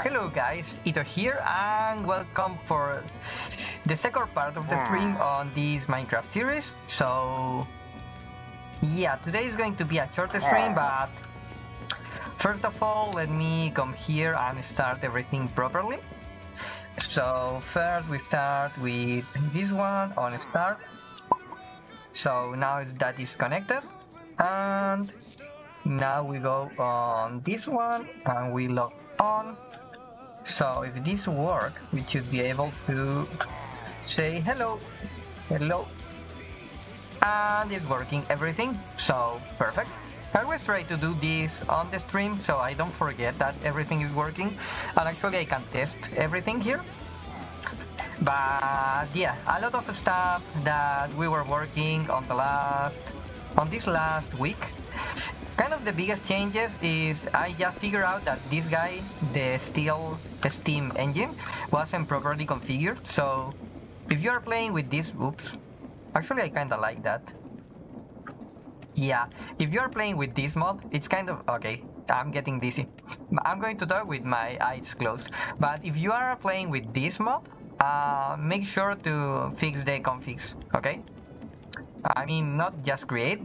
Hello guys, Ito here and welcome for the second part of the stream on this Minecraft series. So yeah, today is going to be a short stream, but first of all let me come here and start everything properly. So first we start with this one on start. So now that is connected, and now we go on this one and we log on. So if this works, we should be able to say hello, and it's working everything, so perfect. I always try to do this on the stream so I don't forget that everything is working, and actually I can test everything here. But yeah, a lot of stuff that we were working on this last week. Kind of the biggest changes is I just figured out that this guy, the Steam engine, wasn't properly configured. So if you are playing with this, actually I kinda like that. Yeah, if you are playing with this mod, it's kind of, okay, I'm getting dizzy. I'm going to talk with my eyes closed. But if you are playing with this mod, make sure to fix the configs, okay? I mean, not just create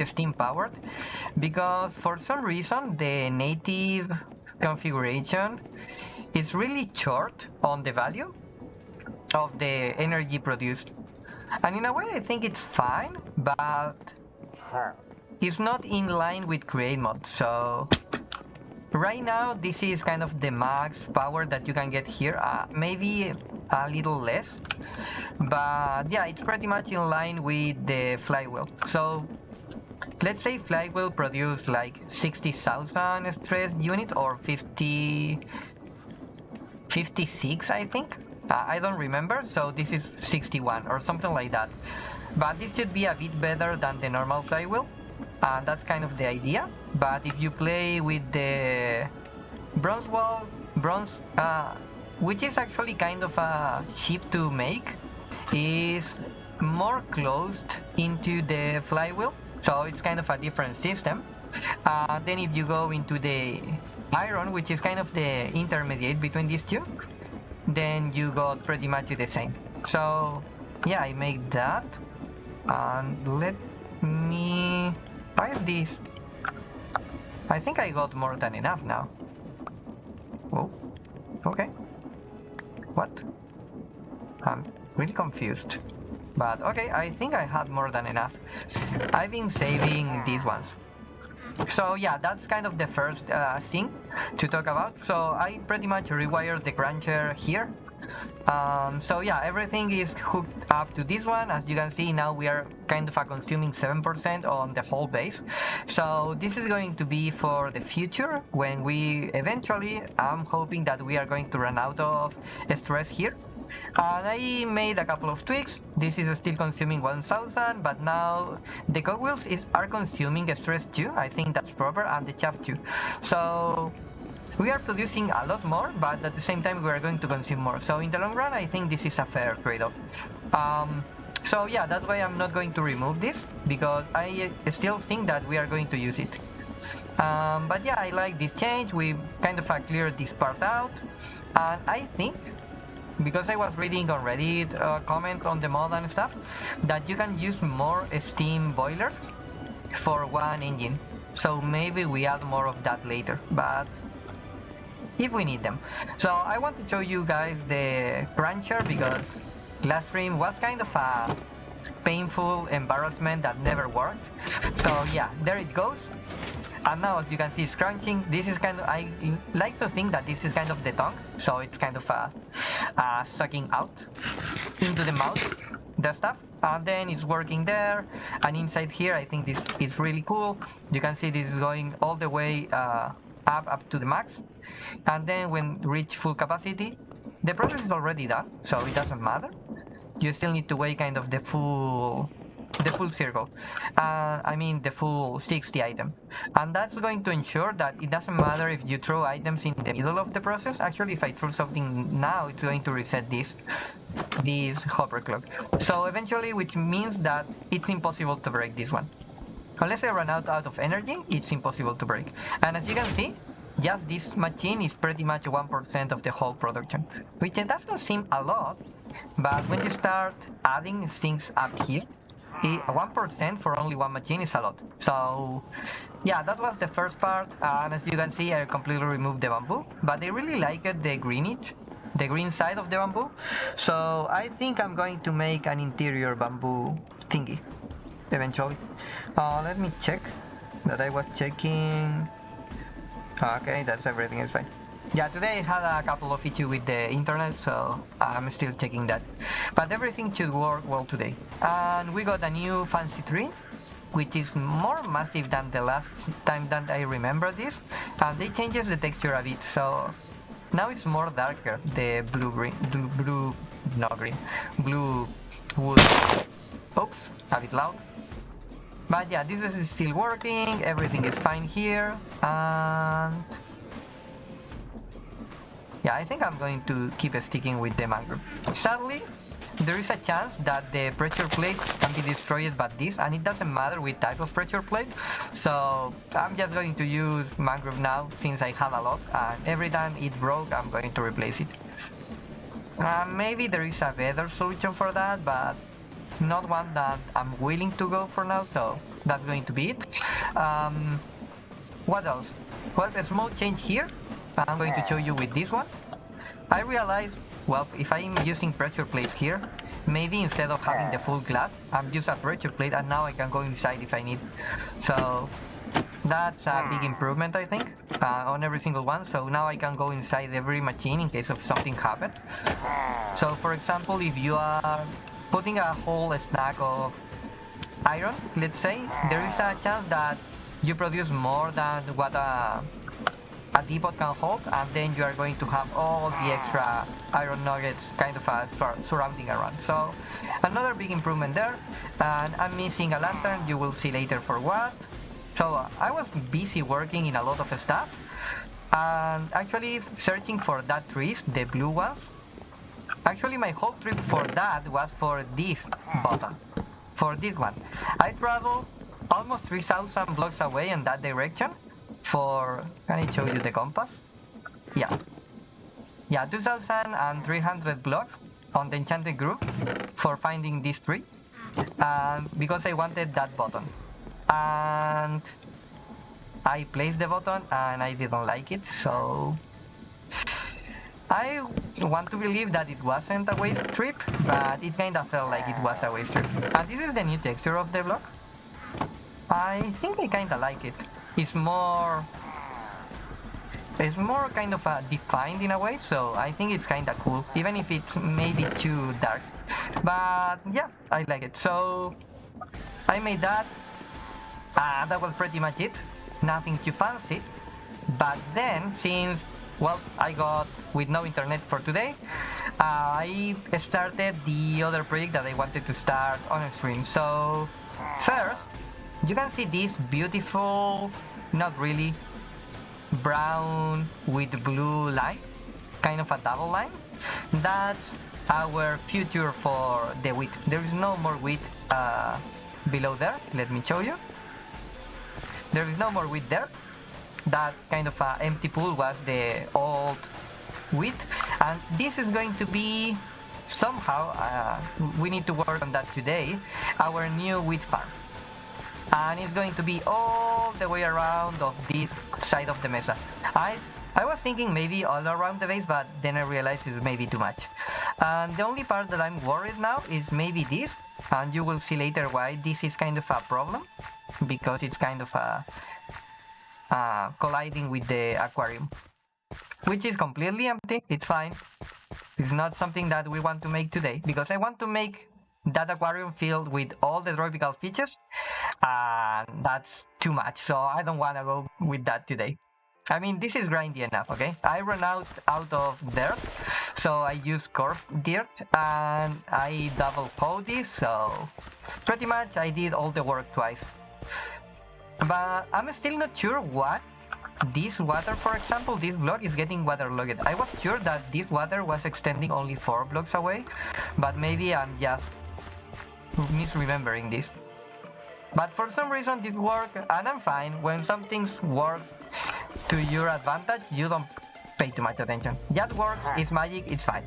Steam powered, because for some reason the native configuration is really short on the value of the energy produced, and in a way I think it's fine, but it's not in line with create mode. So right now this is kind of the max power that you can get here, maybe a little less, but yeah, it's pretty much in line with the flywheel. So let's say flywheel produce like 60,000 stress units, or 56 I think, I don't remember, so this is 61 or something like that, but this should be a bit better than the normal flywheel, and that's kind of the idea. But if you play with the bronze, which is actually kind of a cheap to make, is more closed into the flywheel, so it's kind of a different system. Then if you go into the iron, which is kind of the intermediate between these two, then you got pretty much the same. So yeah, I make that, and let me try this. I think I got more than enough now. Oh, okay. What? I'm really confused. But okay, I think I had more than enough. I've been saving these ones. So yeah, that's kind of the first thing to talk about. So I pretty much rewired the cruncher here. So yeah, everything is hooked up to this one. As you can see, now we are kind of consuming 7% on the whole base. So this is going to be for the future, when we eventually, I'm hoping that we are going to run out of stress here. And I made a couple of tweaks. This is still consuming 1000, but now the cogwheels are consuming stress too. I think that's proper, and the chaff too. So we are producing a lot more, but at the same time we are going to consume more. So in the long run, I think this is a fair trade-off. So yeah, that's why I'm not going to remove this, because I still think that we are going to use it. But yeah, I like this change. We kind of cleared this part out, and I think, because I was reading on Reddit comment on the mod and stuff, that you can use more steam boilers for one engine. So maybe we add more of that later, but if we need them. So I want to show you guys the cruncher, because last stream was kind of a painful embarrassment that never worked. So yeah, there it goes. And now, as you can see, it's crunching. This is kind of, I like to think that this is kind of the tongue, so it's kind of sucking out into the mouth the stuff, and then it's working there. And inside here, I think this is really cool. You can see this is going all the way up to the max, and then when reach full capacity, the process is already done, so it doesn't matter. You still need to weigh kind of the full circle, I mean the full 60 item, and that's going to ensure that it doesn't matter if you throw items in the middle of the process. Actually, if I throw something now, it's going to reset this hopper clock. So eventually, which means that it's impossible to break this one. Unless I run out of energy, it's impossible to break. And as you can see, just this machine is pretty much 1% of the whole production, which does not seem a lot, but when you start adding things up here, 1% for only one machine is a lot. So yeah, that was the first part, and as you can see, I completely removed the bamboo, but I really liked the greenage, the green side of the bamboo, so I think I'm going to make an interior bamboo thingy eventually. Let me check that I was checking. Okay, that's everything is fine. Yeah, today I had a couple of issues with the internet, so I'm still checking that. But everything should work well today. And we got a new fancy tree, which is more massive than the last time that I remember this. And they changes the texture a bit, so now it's more darker, the blue wood. Oops, a bit loud. But yeah, this is still working, everything is fine here, and yeah, I think I'm going to keep sticking with the mangrove. Sadly, there is a chance that the pressure plate can be destroyed by this, and it doesn't matter which type of pressure plate, so I'm just going to use mangrove now since I have a lot, and every time it broke I'm going to replace it. Maybe there is a better solution for that, but not one that I'm willing to go for now, so that's going to be it. What else? Well, a small change here. I'm going to show you with this one. I realized, well, if I'm using pressure plates here, maybe instead of having the full glass, I'm using a pressure plate, and now I can go inside if I need. So that's a big improvement, I think, on every single one. So now I can go inside every machine in case of something happen. So for example, if you are putting a whole stack of iron, let's say, there is a chance that you produce more than what a depot can hold, and then you are going to have all the extra iron nuggets kind of surrounding around. So another big improvement there. And I'm missing a lantern, you will see later for what. So I was busy working in a lot of stuff, and actually searching for that trees, the blue ones. Actually, my whole trip for that was for this button, for this one. I traveled almost 3,000 blocks away in that direction for, can I show you the compass? Yeah, 2,300 blocks on the enchanted group for finding this tree, because I wanted that button. And I placed the button and I didn't like it, so I want to believe that it wasn't a waste trip, but it kind of felt like it was a waste trip. And this is the new texture of the block. I think I kind of like it. It's more kind of defined in a way, so I think it's kind of cool, even if it's maybe too dark. But yeah, I like it. So I made that. That was pretty much it. Nothing too fancy. But then, since, well, I got with no internet for today, I started the other project that I wanted to start on stream. So first, you can see this beautiful, not really, brown with blue line, kind of a double line. That's our future for the wheat. There is no more wheat below there. Let me show you. There is no more wheat there. That kind of empty pool was the old wheat, and this is going to be somehow, we need to work on that today, our new wheat farm. And it's going to be all the way around of this side of the mesa. I was thinking maybe all around the base, but then I realized it's maybe too much. And the only part that I'm worried now is maybe this, and you will see later why this is kind of a problem, because it's kind of colliding with the aquarium, which is completely empty. It's fine. It's not something that we want to make today, because I want to make that aquarium filled with all the tropical fishes, and that's too much, so I don't want to go with that today. I mean, this is grindy enough, okay? I ran out of dirt, so I used coarse dirt, and I double coat this, so pretty much I did all the work twice. But I'm still not sure why this water, for example, this block is getting waterlogged. I was sure that this water was extending only 4 blocks away, but maybe I'm just misremembering this. But for some reason this worked, and I'm fine. When something works, to your advantage, you don't pay too much attention. That works, it's magic, it's fine.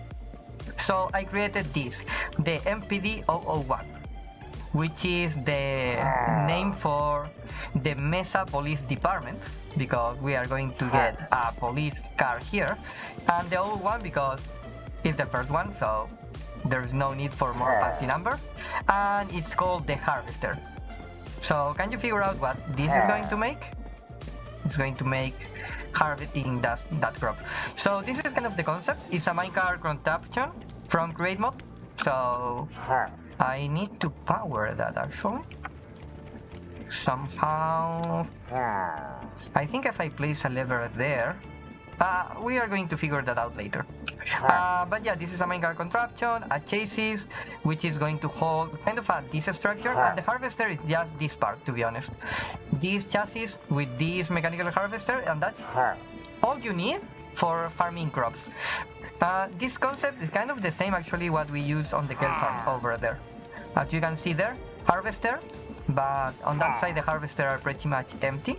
So I created this, the MPD-001, which is the name for the Mesa Police Department, because we are going to get a police car here, and the old one because it's the first one, so there's no need for more fancy number, and it's called the Harvester. So can you figure out what this is going to make? It's going to make harvesting that crop. So this is kind of the concept. It's a minecart contraption from Create Mode. So I need to power that actually. Somehow. I think if I place a lever there, we are going to figure that out later. But yeah, this is a minecart contraption, a chassis, which is going to hold kind of this structure, and the harvester is just this part, to be honest. This chassis with this mechanical harvester, and that's all you need for farming crops. This concept is kind of the same actually what we use on the kelp farm over there. As you can see there, harvester, but on that side the harvester are pretty much empty.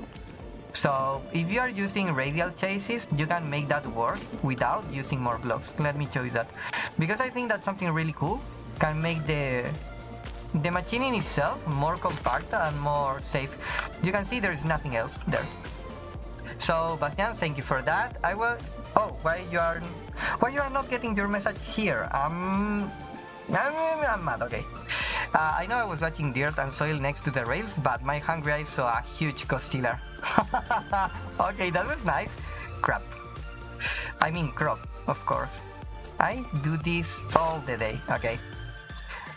So if you are using radial chases, you can make that work without using more blocks. Let me show you that, because I think that's something really cool. Can make the machine in itself more compact and more safe. You can see there is nothing else there. So Bastian, thank you for that. I will. Oh, why you are not getting your message here? I'm mad. Okay. I know I was watching dirt and soil next to the rails, but my hungry eyes saw a huge costilla. Okay, that was nice. Crap. I mean crop, of course. I do this all the day. Okay.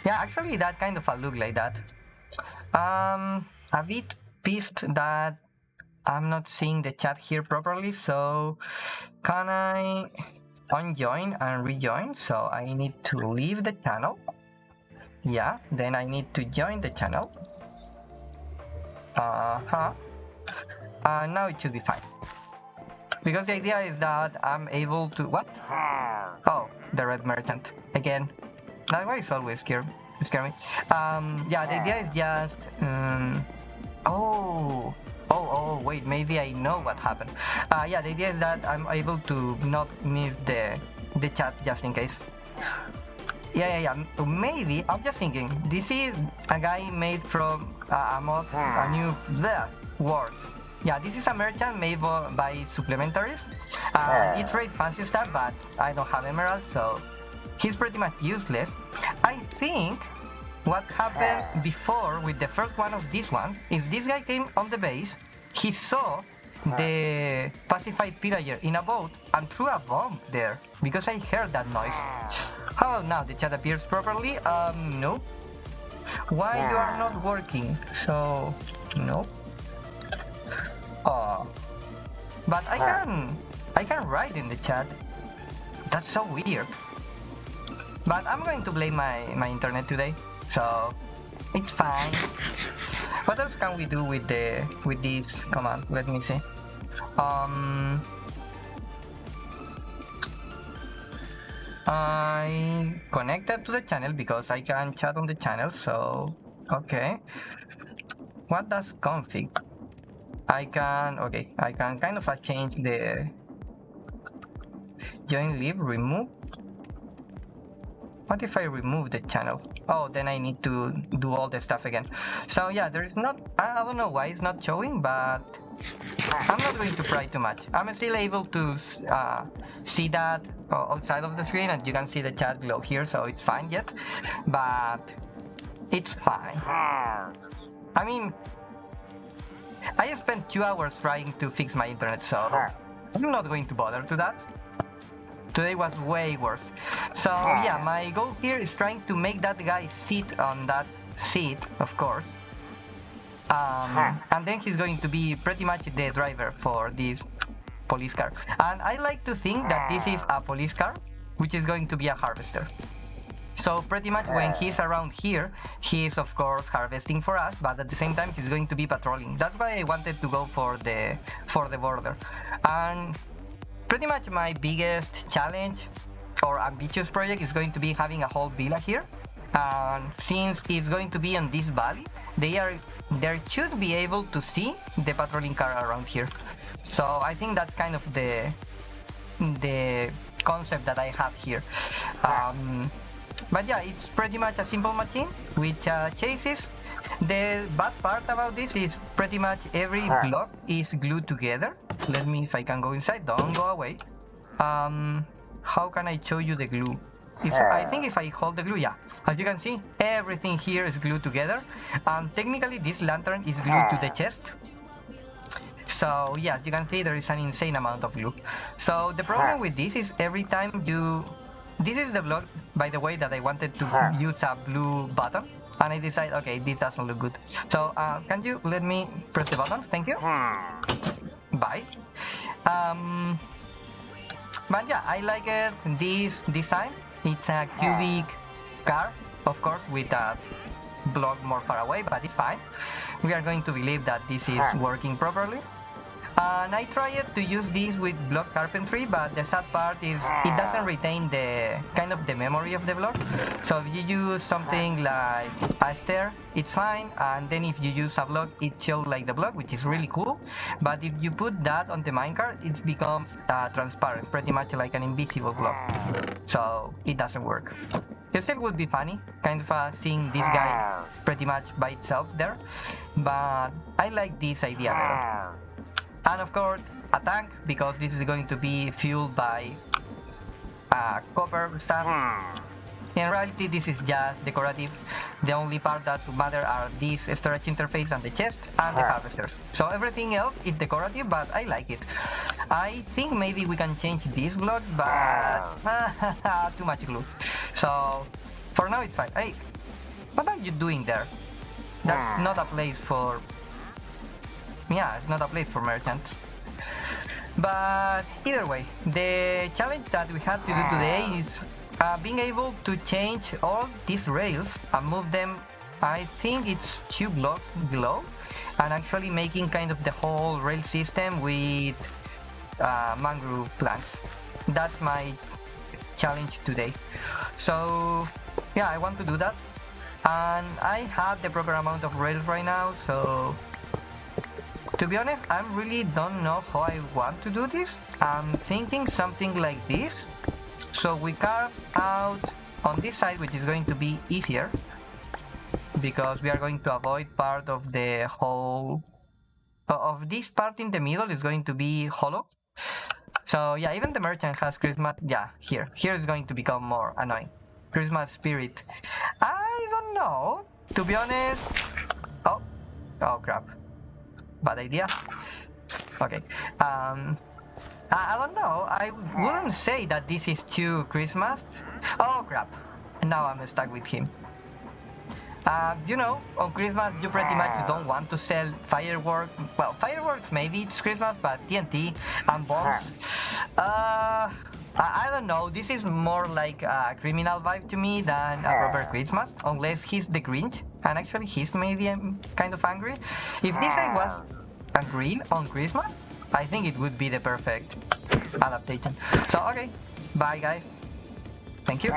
Yeah, actually that kind of a look like that. A bit pissed that I'm not seeing the chat here properly, so can I unjoin and rejoin? So I need to leave the channel. Yeah, then I need to join the channel. Now it should be fine. Because the idea is that I'm able to... What? Oh, the red merchant. Again. That guy is always scare me. Yeah, the idea is just... Oh, wait, maybe I know what happened. Yeah, the idea is that I'm able to not miss the chat just in case. Yeah. Maybe, I'm just thinking, this is a guy made from a mod, a new words. Yeah, this is a merchant made by supplementaries. It's very fancy stuff, but I don't have emeralds, so he's pretty much useless. I think what happened before with the first one of this one is this guy came on the base, he saw the pacified pillager in a boat and threw a bomb there, because I heard that noise. How about now? The chat appears properly? No. Why you are not working? So, no. Oh. But I can write in the chat. That's so weird. But I'm going to blame my internet today, so it's fine. What else can we do with this command? Let me see. I connected to the channel because I can chat on the channel, so okay. What does config? I can kind of change the join leave remove. What if I remove the channel? Oh, then I need to do all the stuff again. So yeah, there is not, I don't know why it's not showing, but I'm not going to try too much. I'm still able to see that outside of the screen, and you can see the chat glow here, so it's fine yet, but it's fine. I mean, I spent 2 hours trying to fix my internet, so I'm not going to bother to that. Today was way worse. So yeah, my goal here is trying to make that guy sit on that seat, of course. And then he's going to be pretty much the driver for this police car. And I like to think that this is a police car, which is going to be a harvester. So pretty much when he's around here, he is of course harvesting for us, but at the same time he's going to be patrolling. That's why I wanted to go for the border. And pretty much my biggest challenge or ambitious project is going to be having a whole villa here. And since it's going to be on this valley, they should be able to see the patrolling car around here. So I think that's kind of the concept that I have here. But yeah, it's pretty much a simple machine which chases. The bad part about this is pretty much every block is glued together. Let me, if I can go inside, don't go away. How can I show you the glue? I think if I hold the glue, yeah. As you can see, everything here is glued together. Technically, this lantern is glued to the chest. So yeah, as you can see, there is an insane amount of glue. So the problem with this is every time you... This is the block, by the way, that I wanted to use a blue button. And I decide, okay, this doesn't look good. So can you let me press the button? Thank you. Bye. But yeah, I like it, this design. It's a cubic car, of course, with a block more far away, but it's fine. We are going to believe that this is working properly. And I tried to use this with block carpentry, but the sad part is it doesn't retain the kind of the memory of the block. So if you use something like a stair, it's fine, and then if you use a block, it shows like the block, which is really cool. But if you put that on the minecart, it becomes transparent, pretty much like an invisible block. So it doesn't work. It still would be funny, kind of seeing this guy pretty much by itself there, but I like this idea better. And of course, a tank, because this is going to be fueled by copper stuff. In reality, this is just decorative. The only part that matter are this storage interface and the chest and the harvesters. So everything else is decorative, but I like it. I think maybe we can change these blocks, but too much glue. So for now it's fine. Hey, what are you doing there? That's not a place for... Yeah, it's not a place for merchants. But either way, the challenge that we had to do today is being able to change all these rails and move them, I think it's 2 blocks below, and actually making kind of the whole rail system with mangrove planks. That's my challenge today. So yeah, I want to do that, and I have the proper amount of rails right now, so to be honest, I really don't know how I want to do this. I'm thinking something like this. So we carve out on this side, which is going to be easier, because we are going to avoid part of the whole of this part in the middle is going to be hollow. So yeah, even the merchant has Christmas. Yeah, here is going to become more annoying. Christmas spirit. I don't know, to be honest. Oh crap. Bad idea. Okay. I don't know. I wouldn't say that this is too Christmas. Oh crap. Now I'm stuck with him. You know, on Christmas you pretty much don't want to sell fireworks. Well, fireworks maybe it's Christmas, but TNT and bombs. I don't know. This is more like a criminal vibe to me than a proper Christmas, unless he's the Grinch. And actually, he's maybe kind of angry. If this guy was a green on Christmas, I think it would be the perfect adaptation. So, okay. Bye, guy. Thank you.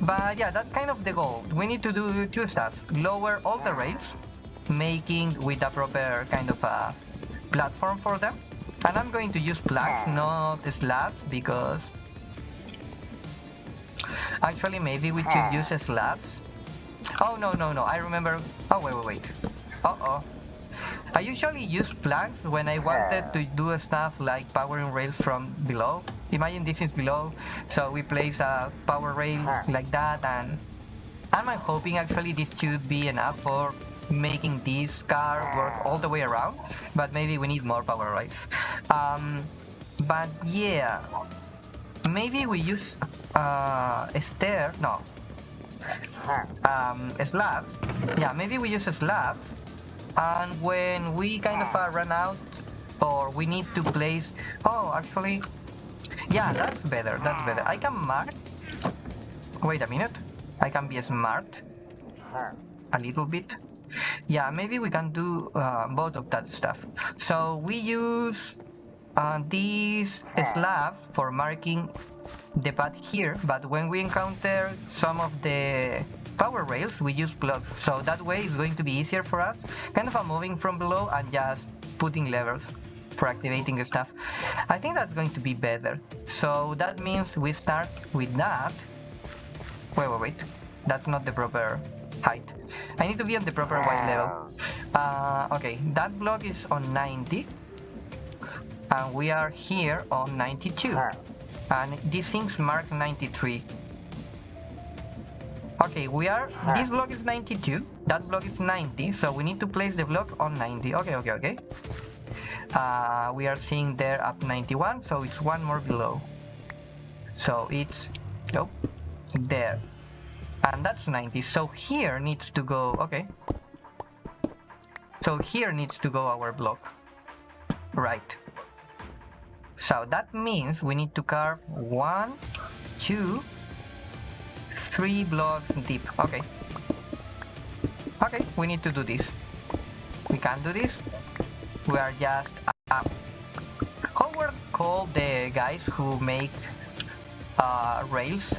But yeah, that's kind of the goal. We need to do 2 stuff. Lower all the rails, making with a proper kind of a platform for them. And I'm going to use planks, not slabs, because... Actually, maybe we should use slabs. Oh, no. I remember... Oh, wait. Uh-oh. I usually use planks when I wanted to do stuff like powering rails from below. Imagine this is below, so we place a power rail like that, and I'm hoping actually this should be enough for making this car work all the way around, but maybe we need more power rails. But yeah, maybe we use a stair, no, slabs. Yeah, maybe we use slabs. And when we kind of run out, or we need to place... Oh, actually... Yeah, that's better. I can mark... Wait a minute. I can be smart. A little bit. Yeah, maybe we can do both of that stuff. So we use these slabs for marking the path here, but when we encounter some of the power rails, we use blocks, so that way it's going to be easier for us, kind of moving from below and just putting levers for activating the stuff. I think that's going to be better. So that means we start with that. Wait. That's not the proper height. I need to be on the proper white level. Okay, that block is on 90. And we are here on 92. And these things mark 93. Okay, this block is 92, that block is 90, so we need to place the block on 90. Okay. We are seeing there at 91, so it's one more below. So it's, there. And that's 90, so here needs to go, okay. So here needs to go our block. Right. So that means we need to carve 1, 2, 3 blocks deep. Okay, we need to do this. We can do this. We are just how were called the guys who make rails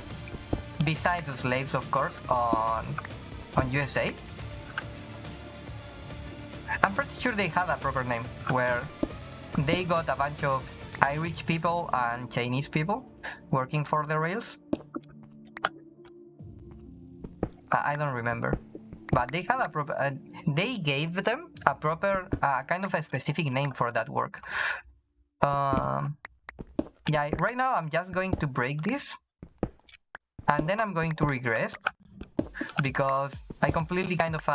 besides the slaves, of course, on USA? I'm pretty sure they had a proper name where they got a bunch of Irish people and Chinese people working for the rails. I don't remember, but they had a proper. They gave them a proper kind of a specific name for that work. Yeah, right now I'm just going to break this, and then I'm going to regret because I completely kind of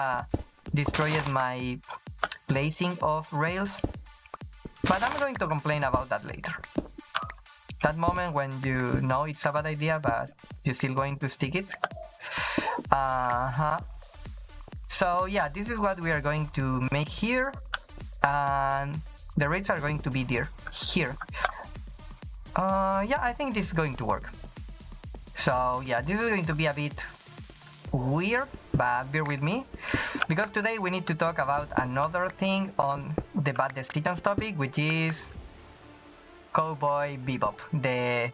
destroyed my placing of rails. But I'm going to complain about that later. That moment when you know it's a bad idea, but you're still going to stick it. So yeah, this is what we are going to make here, and the rails are going to be here. Yeah, I think this is going to work. So yeah, this is going to be a bit weird, but bear with me, because today we need to talk about another thing on the bad decisions topic, which is Cowboy Bebop, the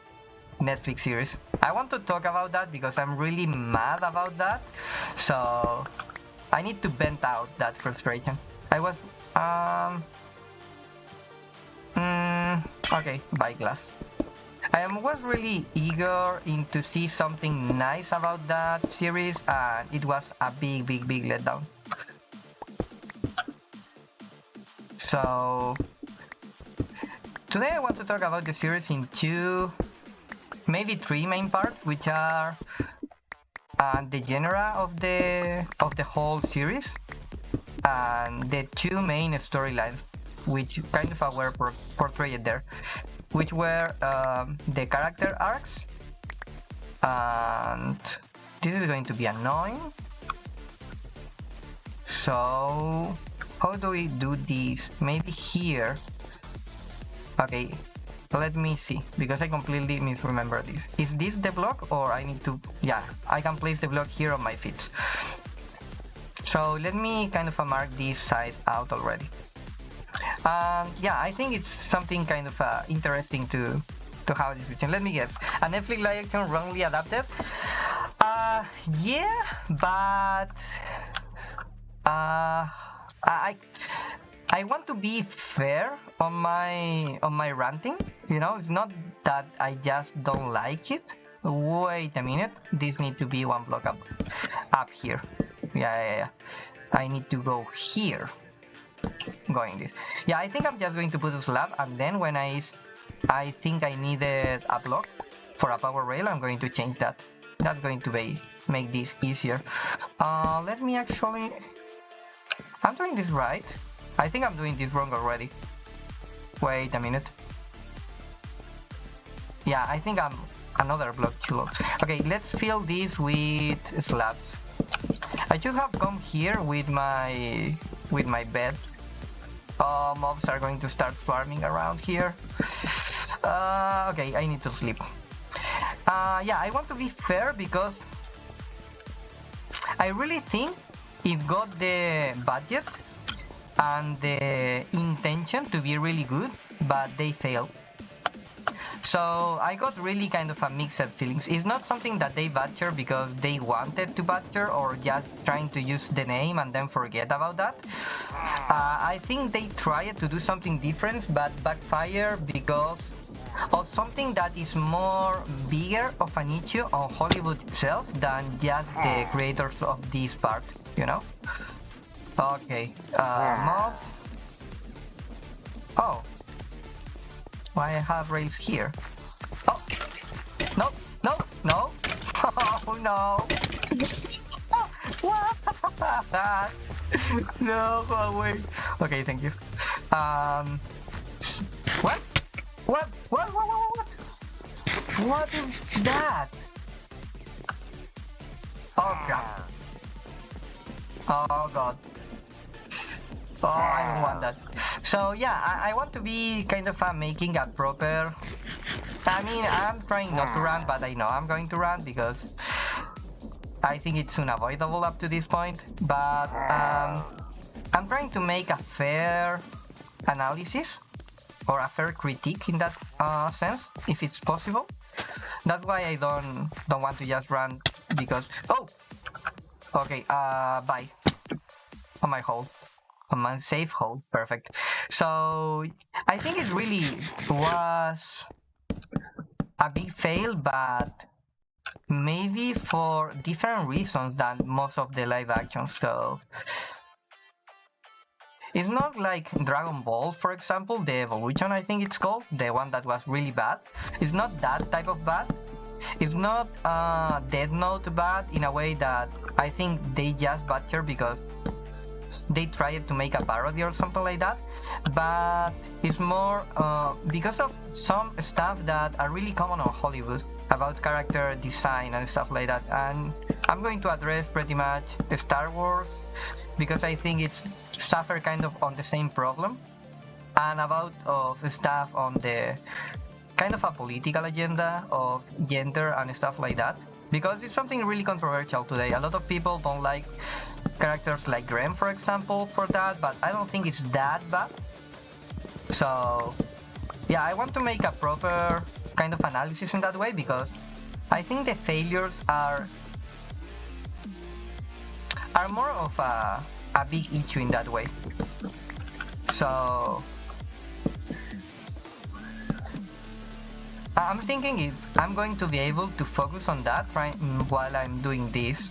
Netflix series. I want to talk about that because I'm really mad about that, so I need to vent out that frustration. I was okay, bye glass. I was really eager to see something nice about that series, and it was a big letdown. So today I want to talk about the series in two, maybe three main parts, which are the genre of the whole series and the two main storylines, which kind of were portrayed there, which were the character arcs, and this is going to be annoying. So how do we do this? Maybe here. Okay, let me see, because I completely misremember this. Is this the block, or I need to... Yeah, I can place the block here on my feet. So let me kind of mark this side out already. Yeah, I think it's something kind of interesting to have this vision. Let me guess. A Netflix live action wrongly adapted? Yeah, but... I want to be fair on my ranting. You know, it's not that I just don't like it. Wait a minute, this needs to be one block up here. Yeah. I need to go here. Going this. Yeah, I think I'm just going to put a slab, and then when I think I needed a block for a power rail, I'm going to change that. That's going to make this easier. Let me actually... I'm doing this right. I think I'm doing this wrong already. Wait a minute. Yeah, I think I'm another block too low. Okay, let's fill this with slabs. I should have come here with my bed. Mobs are going to start farming around here. Okay, I need to sleep. Yeah, I want to be fair because I really think it got the budget and the intention to be really good, but they failed. So I got really kind of a mixed feelings. It's not something that they butcher because they wanted to butcher or just trying to use the name and then forget about that. I think they tried to do something different but backfire because of something that is more bigger of an issue on Hollywood itself than just the creators of this part, you know? Okay, mobs. Oh. Why I have rails here? Oh! No! No! No! Oh no! What? No, go away. Okay, thank you. What? What? What? What is that? Oh god. Oh god. Oh, I don't want that. So yeah, I want to be kind of making a proper... I mean, I'm trying not to run, but I know I'm going to run because I think it's unavoidable up to this point. But I'm trying to make a fair analysis or a fair critique in that sense, if it's possible. That's why I don't want to just run because... Oh! Okay, bye. On my hold. On my safe hold. Perfect. So, I think it really was a big fail, but maybe for different reasons than most of the live actions. So, it's not like Dragon Ball, for example, the Evolution, I think it's called, the one that was really bad. It's not that type of bad. It's not Death Note bad in a way that I think they just butcher because they tried to make a parody or something like that, but it's more because of some stuff that are really common on Hollywood about character design and stuff like that. And I'm going to address pretty much Star Wars because I think it's suffer kind of on the same problem, and about of stuff on the kind of a political agenda of gender and stuff like that, because it's something really controversial today. A lot of people don't like characters like Graham, for example, for that, but I don't think it's that bad. So yeah, I want to make a proper kind of analysis in that way because I think the failures are more of a big issue in that way. So I'm thinking if I'm going to be able to focus on that while I'm doing this.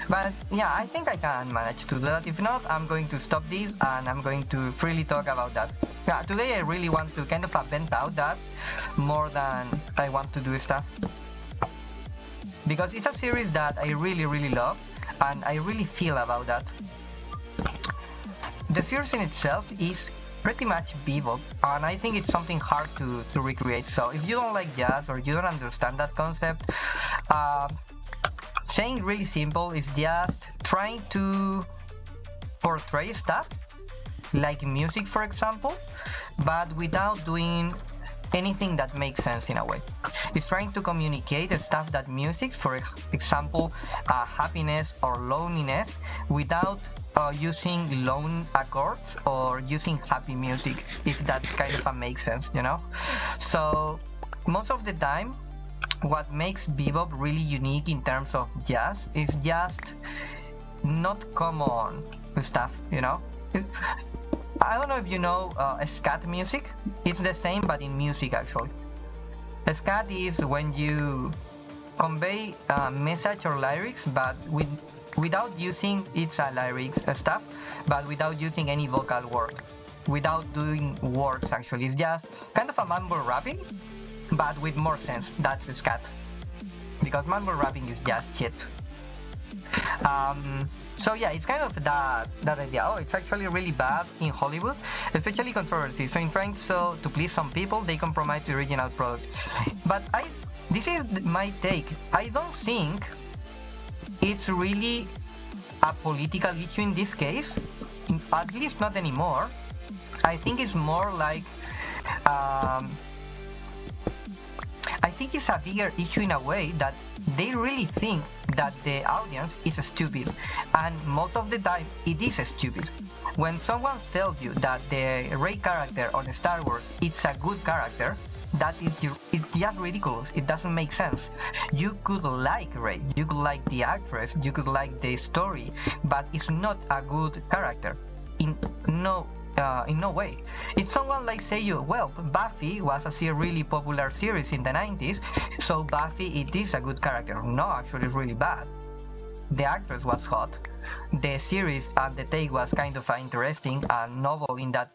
But yeah, I think I can manage to do that. If not, I'm going to stop this and I'm going to freely talk about that. Yeah, today I really want to kind of vent out that more than I want to do stuff. Because it's a series that I really love and I really feel about that. The series in itself is pretty much Bebop, and I think it's something hard to recreate. So if you don't like jazz or you don't understand that concept, saying really simple is just trying to portray stuff like music, for example, but without doing anything that makes sense in a way. It's trying to communicate the stuff that music, for example, happiness or loneliness, without using lone accords or using happy music, if that kind of makes sense, you know? So most of the time, what makes Bebop really unique in terms of jazz is just not common stuff, you know? I don't know if you know scat music. It's the same but in music actually. Scat is when you convey a message or lyrics but without using its lyrics stuff, but without using any vocal word, without doing words actually. It's just kind of a mumble rapping but with more sense. That's scat, because mumble rapping is just shit. So yeah, it's kind of that idea. Oh, it's actually really bad in Hollywood, especially controversy. So in trying to please some people, they compromise the original product. But this is my take. I don't think it's really a political issue in this case, at least not anymore. I think it's more like I think it's a bigger issue in a way that they really think that the audience is stupid, and most of the time it is stupid. When someone tells you that the Rey character on Star Wars is a good character, it's just ridiculous. It doesn't make sense. You could like Rey, you could like the actress, you could like the story, but it's not a good character in no way. It's someone like say you, well, Buffy was a really popular series in the 90s, so Buffy it is a good character. No, actually it's really bad. The actress was hot, the series and the take was kind of interesting and novel in that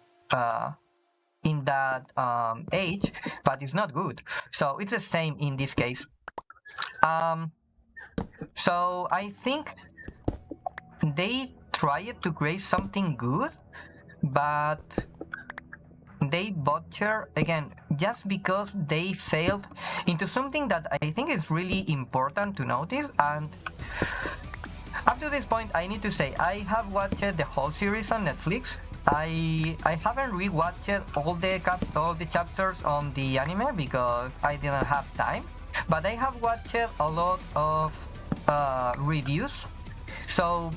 age, but it's not good. So it's the same in this case. So I think they tried to create something good, but they butcher again just because they failed into something that I think is really important to notice. And up to this point, I need to say I have watched the whole series on Netflix. I haven't rewatched all the chapters on the anime because I didn't have time, but I have watched a lot of reviews. So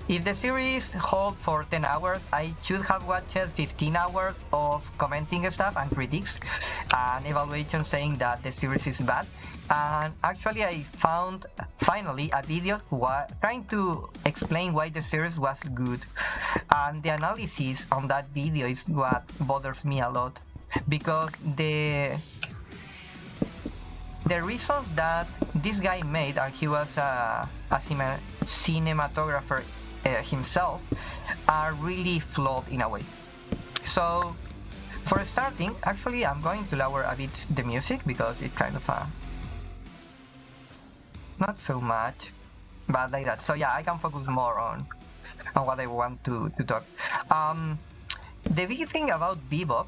if the series holds for 10 hours, I should have watched 15 hours of commenting stuff and critics and evaluation saying that the series is bad. And actually I found finally a video trying to explain why the series was good, and the analysis on that video is what bothers me a lot, because the reasons that this guy made, and he was a cinematographer himself, are really flawed in a way. So for starting, actually I'm going to lower a bit the music because it's kind of not so much, but like that. So yeah, I can focus more on what I want to talk. The big thing about Bebop,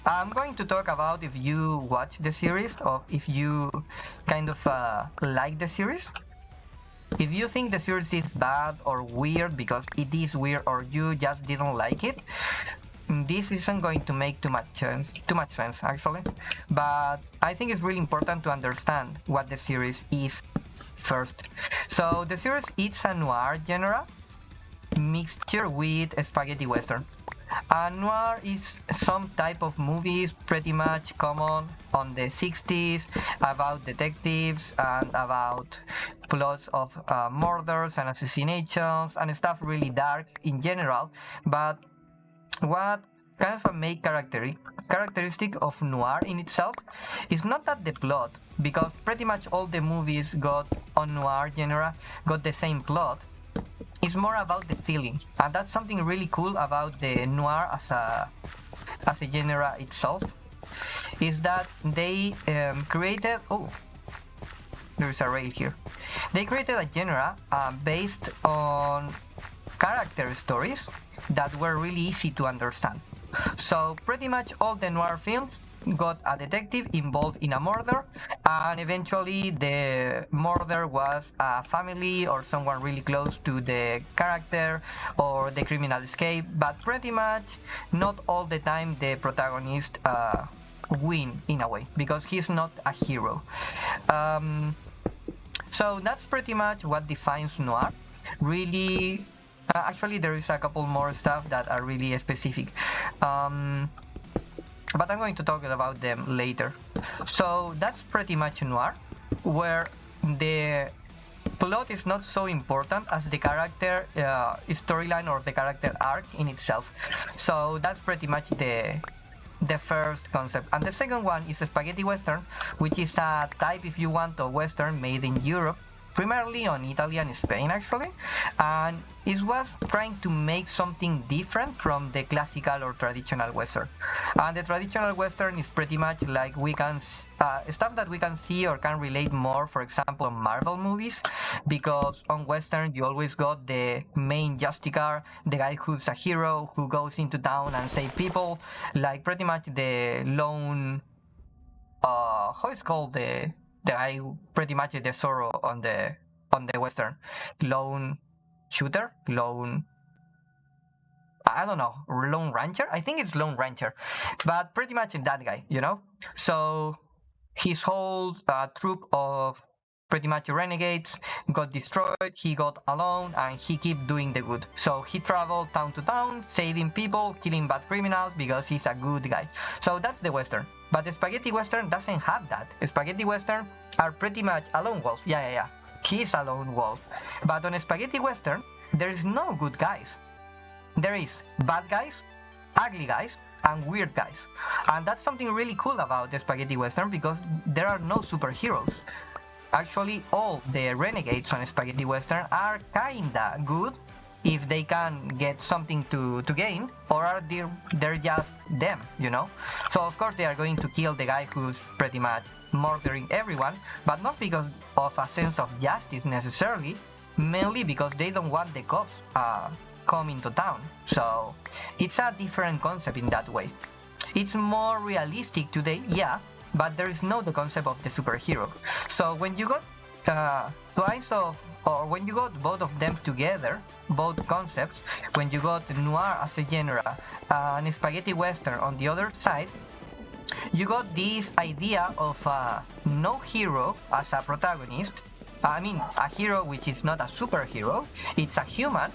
I'm going to talk about if you watch the series or if you kind of like the series. If you think the series is bad or weird because it is weird, or you just didn't like it, this isn't going to make too much sense actually. But I think it's really important to understand what the series is first. So the series is a noir genre mixture with spaghetti western. Noir is some type of movies pretty much common on the 60s about detectives and about plots of murders and assassinations and stuff really dark in general. But what kind of a main characteristic of noir in itself is not that the plot, because pretty much all the movies on noir genre got the same plot. It's more about the feeling, and that's something really cool about the noir as a genre itself, is that they created, there's a rail here. They created a genre based on character stories that were really easy to understand. So pretty much all the noir films got a detective involved in a murder, and eventually the murder was a family or someone really close to the character, or the criminal escape, but pretty much not all the time the protagonist win in a way, because he's not a hero. So that's pretty much what defines noir. Really, actually there is a couple more stuff that are really specific. But I'm going to talk about them later. So that's pretty much noir, where the plot is not so important as the character storyline or the character arc in itself. So that's pretty much the first concept. And the second one is spaghetti western, which is a type, if you want, of western made in Europe, primarily on Italy and Spain actually, and it was trying to make something different from the classical or traditional western. And the traditional western is pretty much like we can stuff that we can see or can relate more, for example, on Marvel movies, because on western you always got the main justicar, the guy who's a hero who goes into town and save people, like pretty much the lone how is called the guy pretty much the Zorro on the western, lone shooter, I don't know, lone rancher, I think it's lone rancher, but pretty much that guy, you know. So his whole troop of pretty much renegades got destroyed, he got alone, and he kept doing the good. So he traveled town to town, saving people, killing bad criminals, because he's a good guy. So that's the Western. But the Spaghetti Western doesn't have that. Spaghetti Western are pretty much a lone wolf. Yeah. He's a lone wolf. But on Spaghetti Western, there is no good guys. There is bad guys, ugly guys, and weird guys. And that's something really cool about the Spaghetti Western, because there are no superheroes. Actually, all the renegades on Spaghetti Western are kinda good if they can get something to gain, or are they're just them, you know? So of course they are going to kill the guy who's pretty much murdering everyone, but not because of a sense of justice necessarily, mainly because they don't want the cops coming to town. So it's a different concept in that way. It's more realistic today, yeah, but there is no the concept of the superhero. So when you got when you got both of them together, both concepts, when you got noir as a genre and spaghetti western on the other side, you got this idea of no hero as a protagonist. I mean, a hero which is not a superhero, it's a human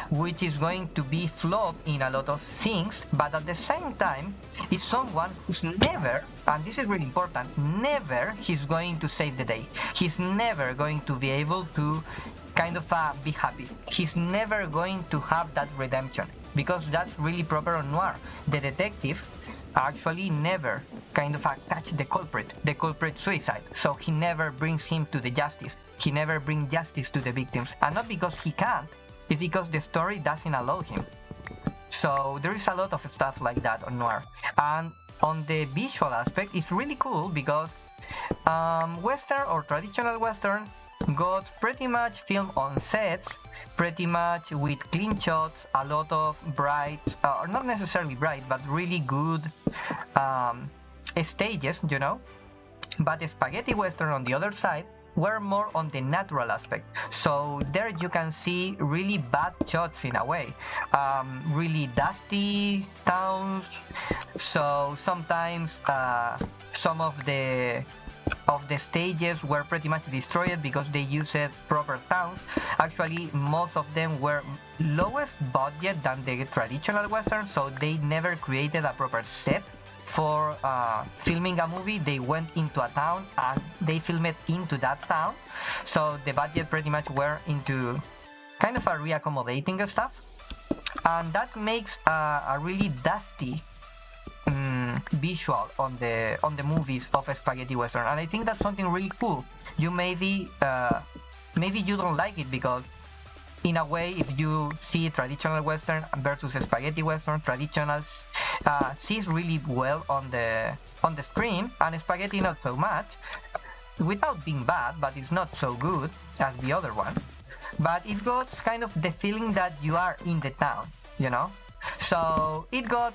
which is going to be flawed in a lot of things, but at the same time, it's someone who's never, and this is really important, never he's going to save the day. He's never going to be able to kind of be happy. He's never going to have that redemption, because that's really proper on noir. The detective actually never kind of catch the culprit suicide, so he never brings him to the justice. He never brings justice to the victims, and not because he can't, it's because the story doesn't allow him. So there is a lot of stuff like that on noir. And on the visual aspect, it's really cool because western or traditional western got pretty much filmed on sets, pretty much with clean shots, a lot of bright, or not necessarily bright, but really good stages, you know. But the spaghetti western on the other side were more on the natural aspect. So there you can see really bad shots in a way, really dusty towns. So sometimes some of the stages were pretty much destroyed because they used proper towns. Actually, most of them were lowest budget than the traditional western, so they never created a proper set for filming a movie. They went into a town and they filmed it into that town, so the budget pretty much were into kind of a reaccommodating stuff, and that makes a really dusty visual on the movies of spaghetti western. And I think that's something really cool. You maybe you don't like it because in a way, if you see traditional western versus spaghetti western, traditional sees really well on the screen, and spaghetti not so much, without being bad, but it's not so good as the other one. But it got kind of the feeling that you are in the town, you know. So it got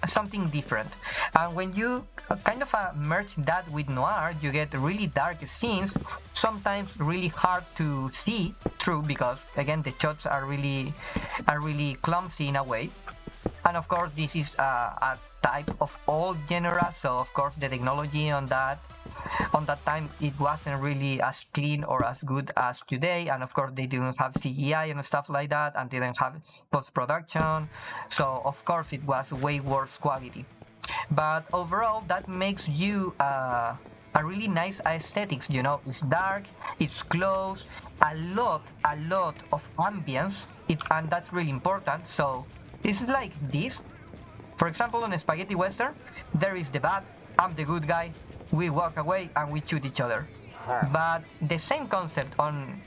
something different, and when you kind of merge that with noir, you get really dark scenes, sometimes really hard to see through because again the shots are really clumsy in a way. And of course this is a type of old genre, so of course the technology on that time it wasn't really as clean or as good as today, and of course they didn't have CGI and stuff like that, and didn't have post-production, so of course it was way worse quality. But overall that makes you a really nice aesthetics, you know. It's dark, it's close, a lot of ambience, and that's really important. So this is like this. For example, on a spaghetti western, there is the bad, I'm the good guy, we walk away and we shoot each other. But the same concept on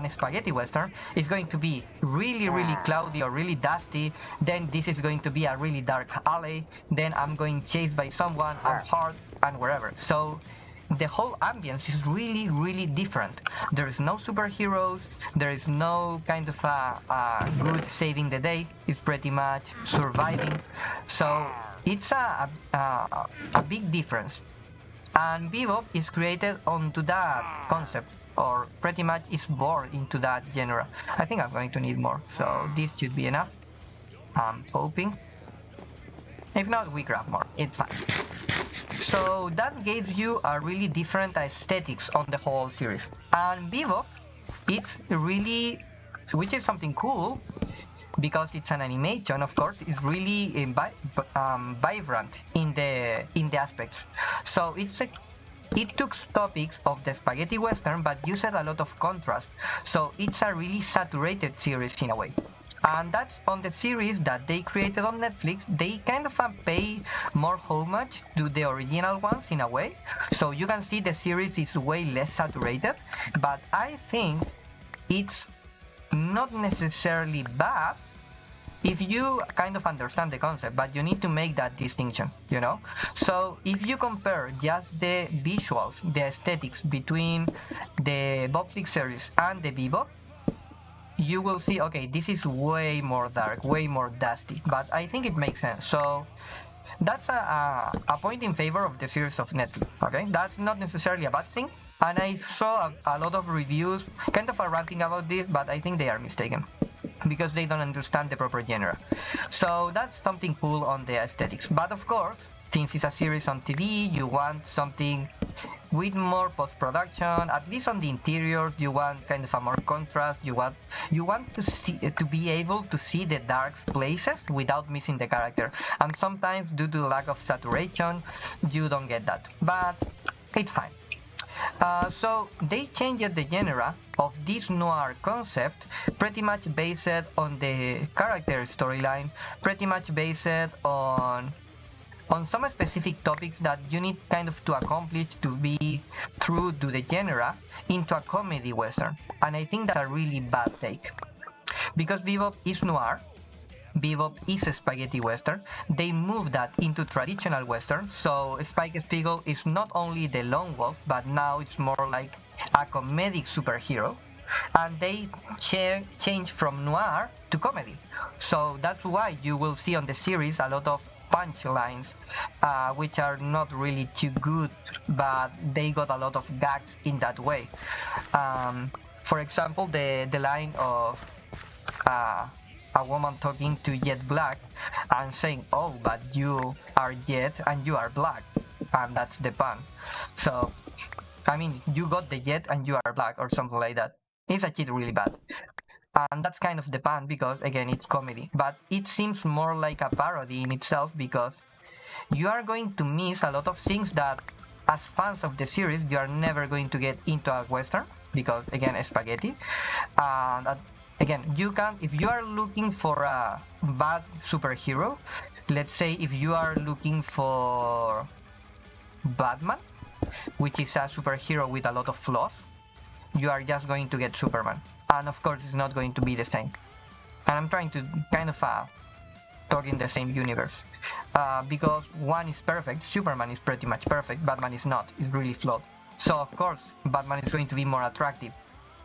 spaghetti western is going to be really cloudy or really dusty. Then this is going to be a really dark alley. Then I'm going chased by someone, I'm hurt, and wherever. So the whole ambience is really different. There is no superheroes, there is no kind of good saving the day. It's pretty much surviving. So it's a big difference. And Bebop is created onto that concept, or pretty much is born into that genre. I think I'm going to need more, so this should be enough. I'm hoping. If not, we grab more, it's fine. So that gives you a really different aesthetics on the whole series. And Bebop, it's really, which is something cool, because it's an animation, of course, it's really vibrant in the aspects. So it took topics of the spaghetti western, but used a lot of contrast. So it's a really saturated series in a way. And that's on the series that they created on Netflix. They kind of pay more homage to the original ones in a way. So you can see the series is way less saturated, but I think it's not necessarily bad if you kind of understand the concept, but you need to make that distinction, you know? So if you compare just the visuals, the aesthetics between the Bob Flick series and the Bebop, you will see, okay, this is way more dark, way more dusty, but I think it makes sense. So that's a point in favor of the series of Netflix, okay? That's not necessarily a bad thing, and I saw a lot of reviews kind of ranting about this, but I think they are mistaken, because they don't understand the proper genre. So that's something cool on the aesthetics. But of course, since it's a series on TV, you want something with more post-production, at least on the interiors. You want kind of a more contrast. You want to be able to see the dark places without missing the character. And sometimes, due to lack of saturation, you don't get that. But it's fine. So they changed the genre of this noir concept, pretty much based on the character storyline, pretty much based on some specific topics that you need kind of to accomplish to be true to the genre into a comedy western. And I think that's a really bad take, because Bebop is noir, Bebop is a spaghetti western. They moved that into traditional western, so Spike Spiegel is not only the lone wolf, but now it's more like a comedic superhero, and they change from noir to comedy. So that's why you will see on the series a lot of punchlines, which are not really too good, but they got a lot of gags in that way. For example, the line of a woman talking to Jet Black and saying, "Oh, but you are Jet and you are black," and that's the pun. So, I mean, you got the Jet and you are black, or something like that. It's actually really bad. And that's kind of the pun, because again, it's comedy, but it seems more like a parody in itself, because you are going to miss a lot of things that, as fans of the series, you are never going to get into a western, because again, spaghetti. And again, you can, if you are looking for a bad superhero, let's say if you are looking for Batman, which is a superhero with a lot of flaws, you are just going to get Superman. And of course, it's not going to be the same. And I'm trying to kind of talk in the same universe. Because one is perfect, Superman is pretty much perfect, Batman is not, it's really flawed. So of course, Batman is going to be more attractive,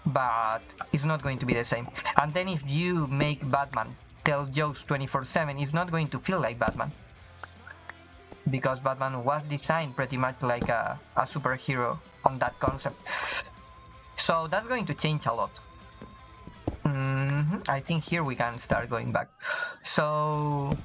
but it's not going to be the same. And then if you make Batman tell jokes 24/7, it's not going to feel like Batman, because Batman was designed pretty much like a superhero on that concept. So that's going to change a lot. I think here we can start going back. So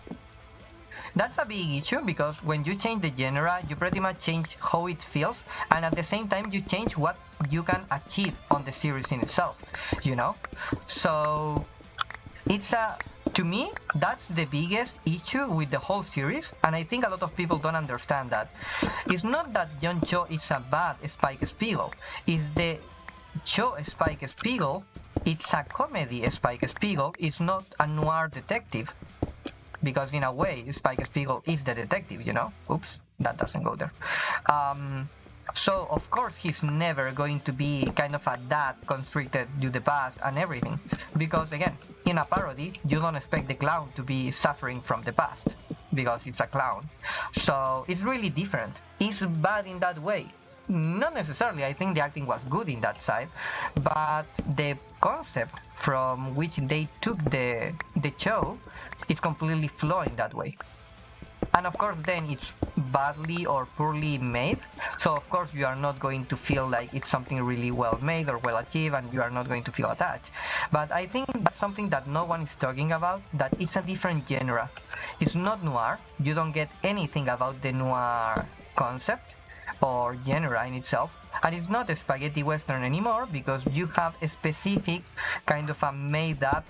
that's a big issue, because when you change the genre, you pretty much change how it feels, and at the same time you change what you can achieve on the series in itself, you know? So it's to me, that's the biggest issue with the whole series, and I think a lot of people don't understand that. It's not that John Cho is a bad Spike Spiegel, it's the Cho Spike Spiegel, it's a comedy Spike Spiegel, it's not a noir detective. Because in a way, Spike Spiegel is the detective, you know? Oops, that doesn't go there. So, of course, he's never going to be kind of a dad constricted to the past and everything. Because, again, in a parody, you don't expect the clown to be suffering from the past, because it's a clown. So, it's really different. It's bad in that way. Not necessarily, I think the acting was good in that side, but the concept from which they took the show is completely flawed in that way. And of course then it's badly or poorly made, so of course you are not going to feel like it's something really well made or well achieved, and you are not going to feel attached. But I think that's something that no one is talking about, that it's a different genre. It's not noir, you don't get anything about the noir concept or genre in itself, and it's not a spaghetti western anymore because you have a specific kind of a made-up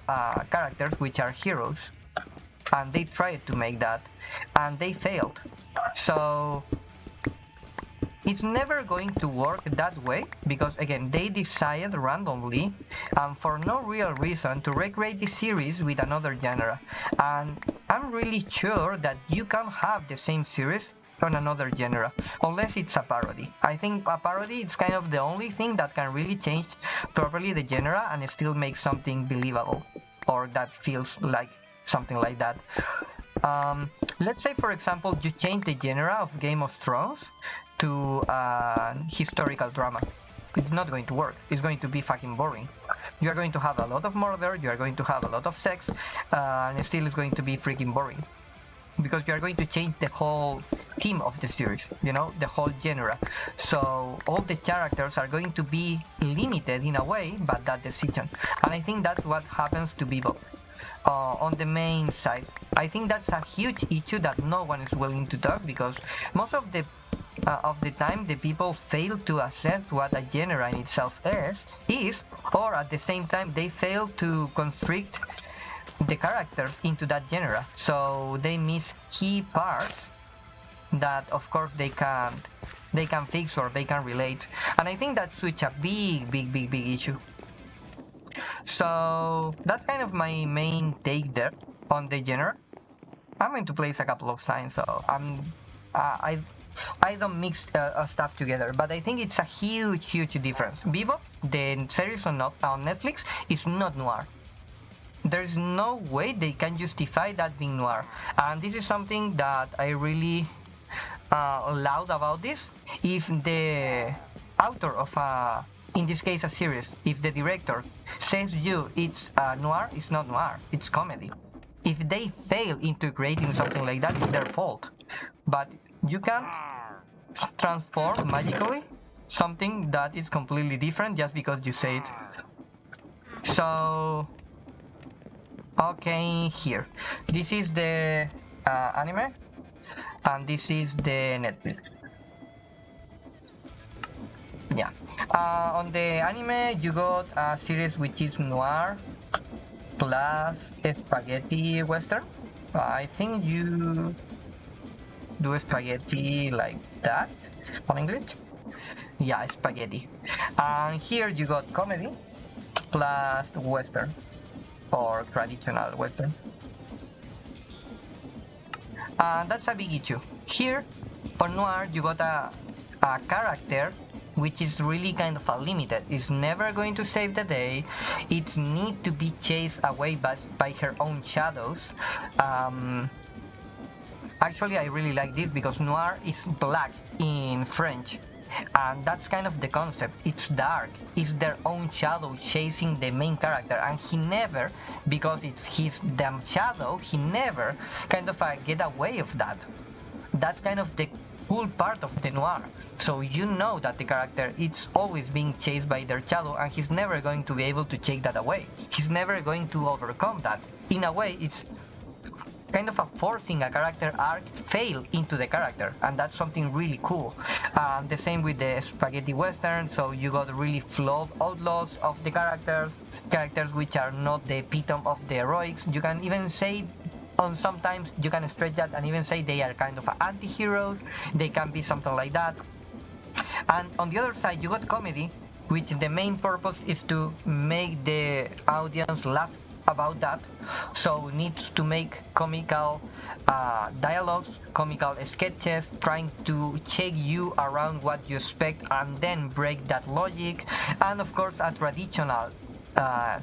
characters which are heroes, and they tried to make that and they failed. So it's never going to work that way because, again, they decided randomly and for no real reason to recreate the series with another genre. And I'm really sure that you can have the same series on another genre, unless it's a parody. I think a parody is kind of the only thing that can really change properly the genre and still make something believable, or that feels like something like that. Let's say, for example, you change the genre of Game of Thrones to historical drama. It's not going to work. It's going to be fucking boring. You are going to have a lot of murder, you are going to have a lot of sex, and still it's going to be freaking boring. Because you are going to change the whole theme of the series, you know, the whole genre. So all the characters are going to be limited in a way, but that decision. And I think that's what happens to Bebop. On the main side, I think that's a huge issue that no one is willing to talk, because most of the time the people fail to assess what a genre in itself is, or at the same time they fail to constrict the characters into that genre, so they miss key parts that of course they can fix or they can relate, and I think that's such a big issue. So that's kind of my main take there on the genre. I'm going to place a couple of signs, so I don't mix stuff together, but I think it's a huge difference. Bebop, the series on Netflix, is not noir. There's no way they can justify that being noir, and this is something that I really loud about this. If the author of in this case a series, if the director says you it's noir, it's not noir, it's comedy. If they fail into creating something like that, it's their fault. But you can't transform magically something that is completely different just because you say it. So okay, here. This is the anime, and this is the Netflix. Yeah. On the anime, you got a series which is noir plus spaghetti western. I think you do spaghetti like that on English. Yeah, spaghetti. And here you got comedy plus western, or traditional western. That's a big issue. Here on noir you got a character which is really kind of a limited. It's never going to save the day. It needs to be chased away by her own shadows. Actually, I really like this because noir is black in French, and that's kind of the concept. It's dark. It's their own shadow chasing the main character, and he never, because it's his damn shadow, he never kind of get away of that. That's kind of the cool part of the noir. So you know that the character is always being chased by their shadow, and he's never going to be able to take that away. He's never going to overcome that. In a way, it's kind of a forcing a character arc fail into the character, and that's something really cool. The same with the spaghetti western, so you got really flawed outlaws of the characters which are not the epitome of the heroics. You can even say, sometimes you can stretch that and even say they are kind of anti-heroes. They can be something like that. And on the other side you got comedy, which the main purpose is to make the audience laugh about that, so needs to make comical dialogues, comical sketches, trying to shake you around what you expect and then break that logic. And of course a traditional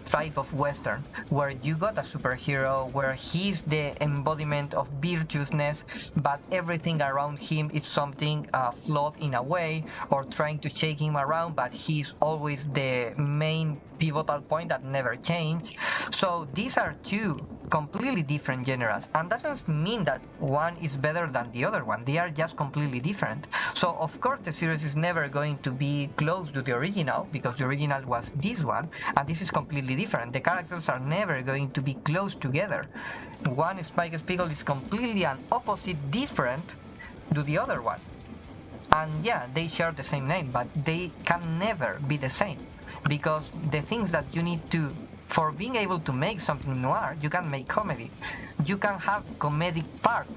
type of western where you got a superhero where he's the embodiment of virtuousness, but everything around him is something flawed in a way, or trying to shake him around, but he's always the main pivotal point that never changes. So these are two completely different genres, and doesn't mean that one is better than the other one. They are just completely different. So of course the series is never going to be close to the original, because the original was this one, and this is completely different. The characters are never going to be close together. One Spike Spiegel is completely an opposite different to the other one. And yeah, they share the same name, but they can never be the same, because the things that you need to, for being able to make something noir, you can make comedy. You can have comedic part.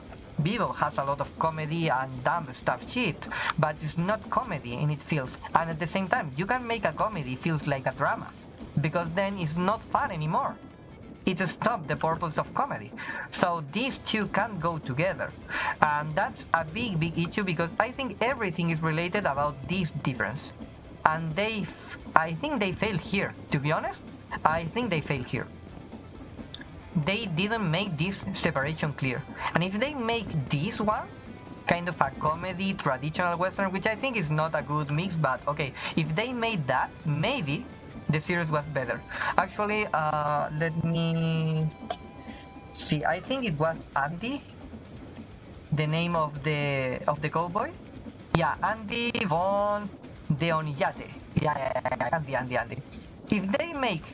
Bebop has a lot of comedy and dumb stuff shit, but it's not comedy and it feels. And at the same time, you can make a comedy feels like a drama, because then it's not fun anymore. It stops the purpose of comedy. So these two can't go together. And that's a big issue, because I think everything is related about this difference. And I think they failed here. To be honest, I think they failed here. They didn't make this separation clear. And if they make this one, kind of a comedy, traditional Western, which I think is not a good mix, but okay, if they made that, maybe the series was better. Actually, let me see. I think it was Andy, the name of the cowboy. Yeah, Andy von Deonillate. Yeah, Andy. If they make,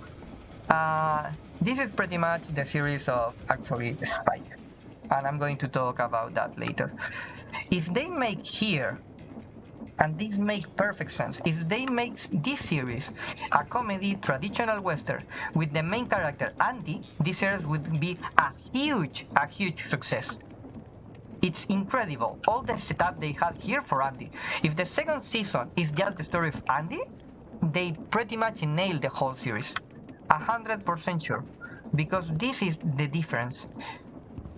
this is pretty much the series of actually Spike, and I'm going to talk about that later. If they make here, and this makes perfect sense, if they make this series a comedy traditional Western with the main character Andy, this series would be a huge success. It's incredible, all the setup they had here for Andy. If the second season is just the story of Andy, they pretty much nailed the whole series. 100% sure, because this is the difference.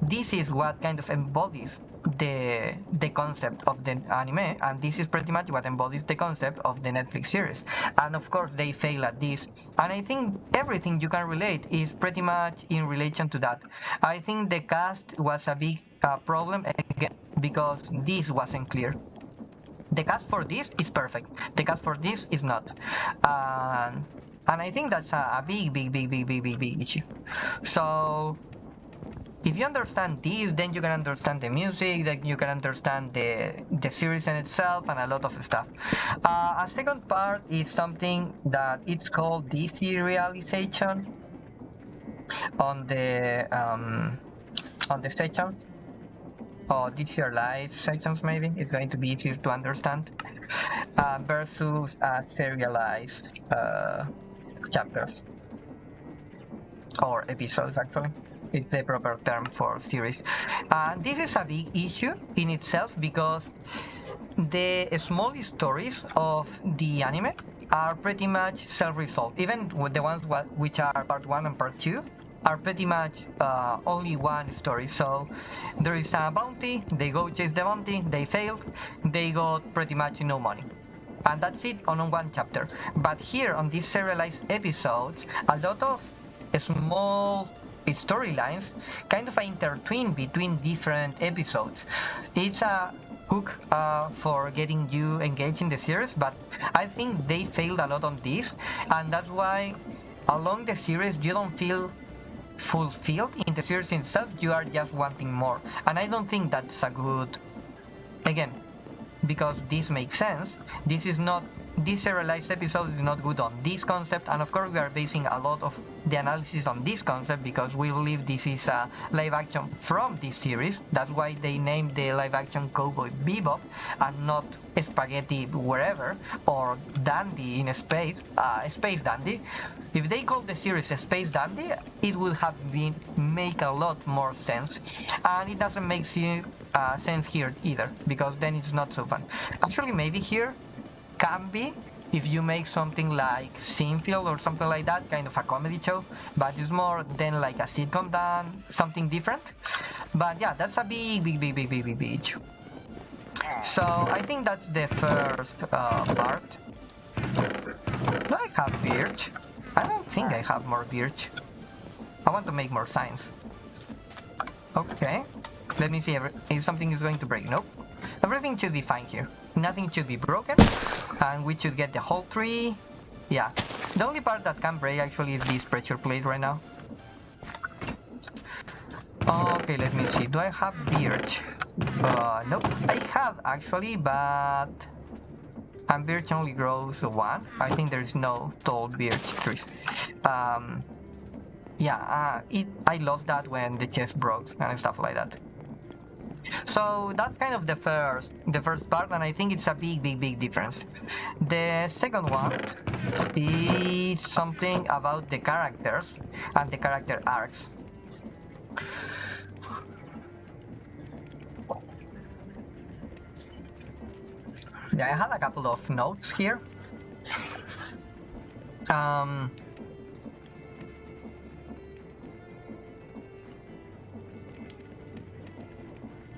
This is what kind of embodies the concept of the anime, and this is pretty much what embodies the concept of the Netflix series. And of course they fail at this, and I think everything you can relate is pretty much in relation to that. I think the cast was a big problem again, because this wasn't clear. The cast for this is perfect, the cast for this is not, and I think that's a big issue. So if you understand this, then you can understand the music, then you can understand the series in itself and a lot of stuff. A second part is something that it's called deserialization on the sections, or deserialized sections maybe, it's going to be easier to understand, versus serialized chapters, or episodes actually. It's the proper term for series. This is a big issue in itself, because the small stories of the anime are pretty much self-resolved. Even with the ones which are part 1 and part 2 are pretty much only one story. So there is a bounty, they go chase the bounty, they failed, they got pretty much no money. And that's it on one chapter. But here on these serialized episodes, a lot of small storylines kind of intertwine between different episodes. It's a hook for getting you engaged in the series, but I think they failed a lot on this, and that's why along the series you don't feel fulfilled in the series itself, you are just wanting more. And I don't think that's a good, again, because this makes sense, this serialized episode is not good on this concept, and of course we are basing a lot of the analysis on this concept because we believe this is a live action from this series. That's why they named the live action Cowboy Bebop and not Spaghetti wherever, or Dandy in space, Space Dandy. If they called the series Space Dandy, it would have make a lot more sense, and it doesn't make sense here either, because then it's not so fun. Actually, maybe here can be if you make something like Seinfeld or something like that, kind of a comedy show, but it's more than like a sitcom than something different. But yeah, that's a big issue. So I think that's the first part. Do I have birch? I don't think I have more birch. I want to make more signs. Okay, let me see if something is going to break. Nope, everything should be fine here. Nothing should be broken, and we should get the whole tree. Yeah, the only part that can break actually is this pressure plate right now. Okay, let me see. Do I have birch? Nope, I have actually, but and birch only grows one. I think there is no tall birch trees. Yeah, I love that when the chest broke and stuff like that. So that's kind of the first part, and I think it's a big difference. The second one is something about the characters and the character arcs. Yeah, I had a couple of notes here.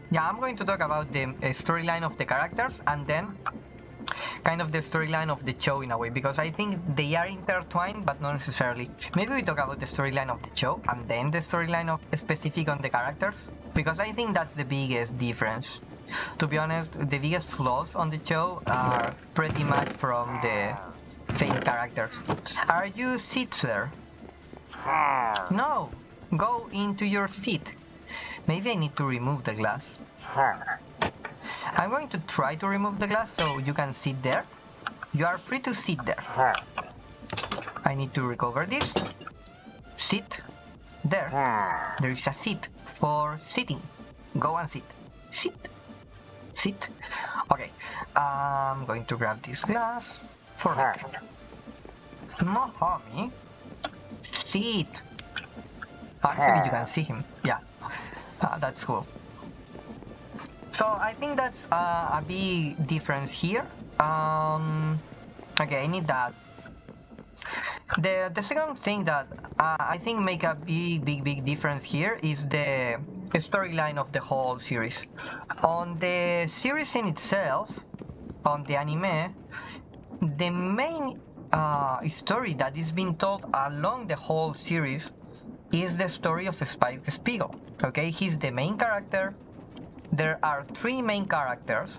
Yeah, I'm going to talk about the storyline of the characters and then kind of the storyline of the show in a way, because I think they are intertwined, but not necessarily. Maybe we talk about the storyline of the show and then the storyline of specific on the characters, because I think that's the biggest difference. To be honest, the biggest flaws on the show are pretty much from the main characters. Are you seats there? No! Go into your seat. Maybe I need to remove the glass. I'm going to try to remove the glass so you can sit there. You are free to sit there. I need to recover this. Sit. There. There is a seat for sitting. Go and sit. Sit. Sit. Okay. I'm going to grab this glass for it. No, homie. Sit. Actually, you can see him. Yeah. That's cool. So I think that's a big difference here. Okay, I need that. The second thing that I think make a big difference here is the storyline of the whole series. On the series in itself, on the anime, the main story that is being told along the whole series is the story of Spike Spiegel. Okay, he's the main character. There are three main characters,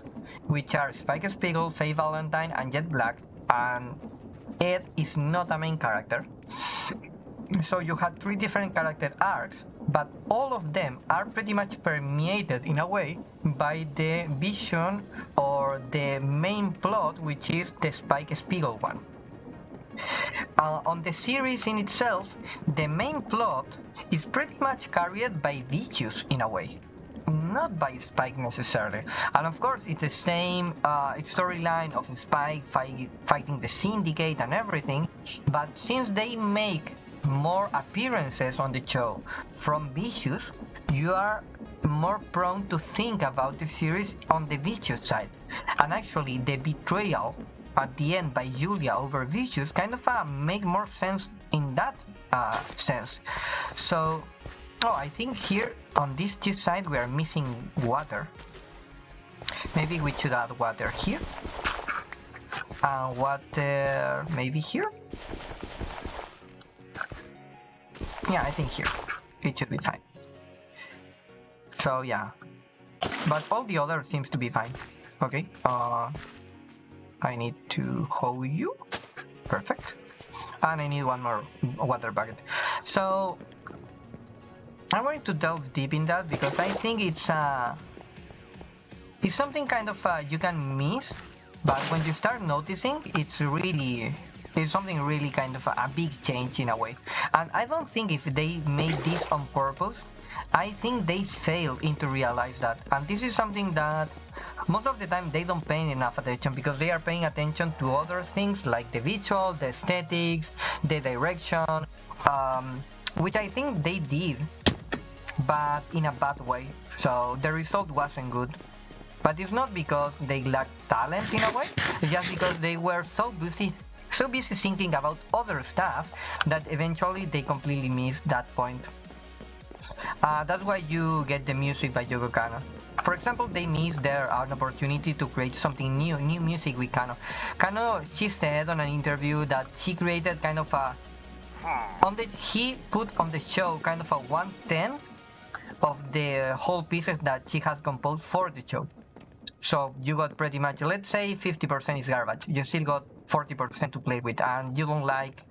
which are Spike Spiegel, Faye Valentine, and Jet Black, and Ed is not a main character. So you had three different character arcs, but all of them are pretty much permeated in a way by the vision or the main plot, which is the Spike Spiegel one. On the series in itself, the main plot is pretty much carried by VH2 in a way, not by Spike necessarily. And of course, it's the same storyline of Spike fighting the Syndicate and everything, but since they make more appearances on the show from VH2, you are more prone to think about the series on the VH2 side. And actually, the betrayal at the end by Julia over VH2 kind of make more sense in that sense. So, I think here on this side we are missing water. Maybe we should add water here. And water maybe here. Yeah, I think here. It should be fine. So yeah. But all the other seems to be fine. Okay. I need to hold you. Perfect. And I need one more water bucket. So I'm going to delve deep in that because I think it's something kind of you can miss, but when you start noticing, it's something really kind of a big change in a way. And I don't think if they made this on purpose, I think they fail into realize that. And this is something that most of the time they don't pay enough attention because they are paying attention to other things like the visual, the aesthetics, the direction, which I think they did, but in a bad way. So the result wasn't good. But it's not because they lacked talent in a way, it's just because they were so busy thinking about other stuff that eventually they completely missed that point. That's why you get the music by Yoko Kanno. For example, they missed an opportunity to create something new music with Kanno. Kanno, she said on an interview that she created kind of he put on the show kind of a 1/10 of the whole pieces that she has composed for the show. So you got pretty much, let's say 50% is garbage. You still got 40% to play with, and you don't like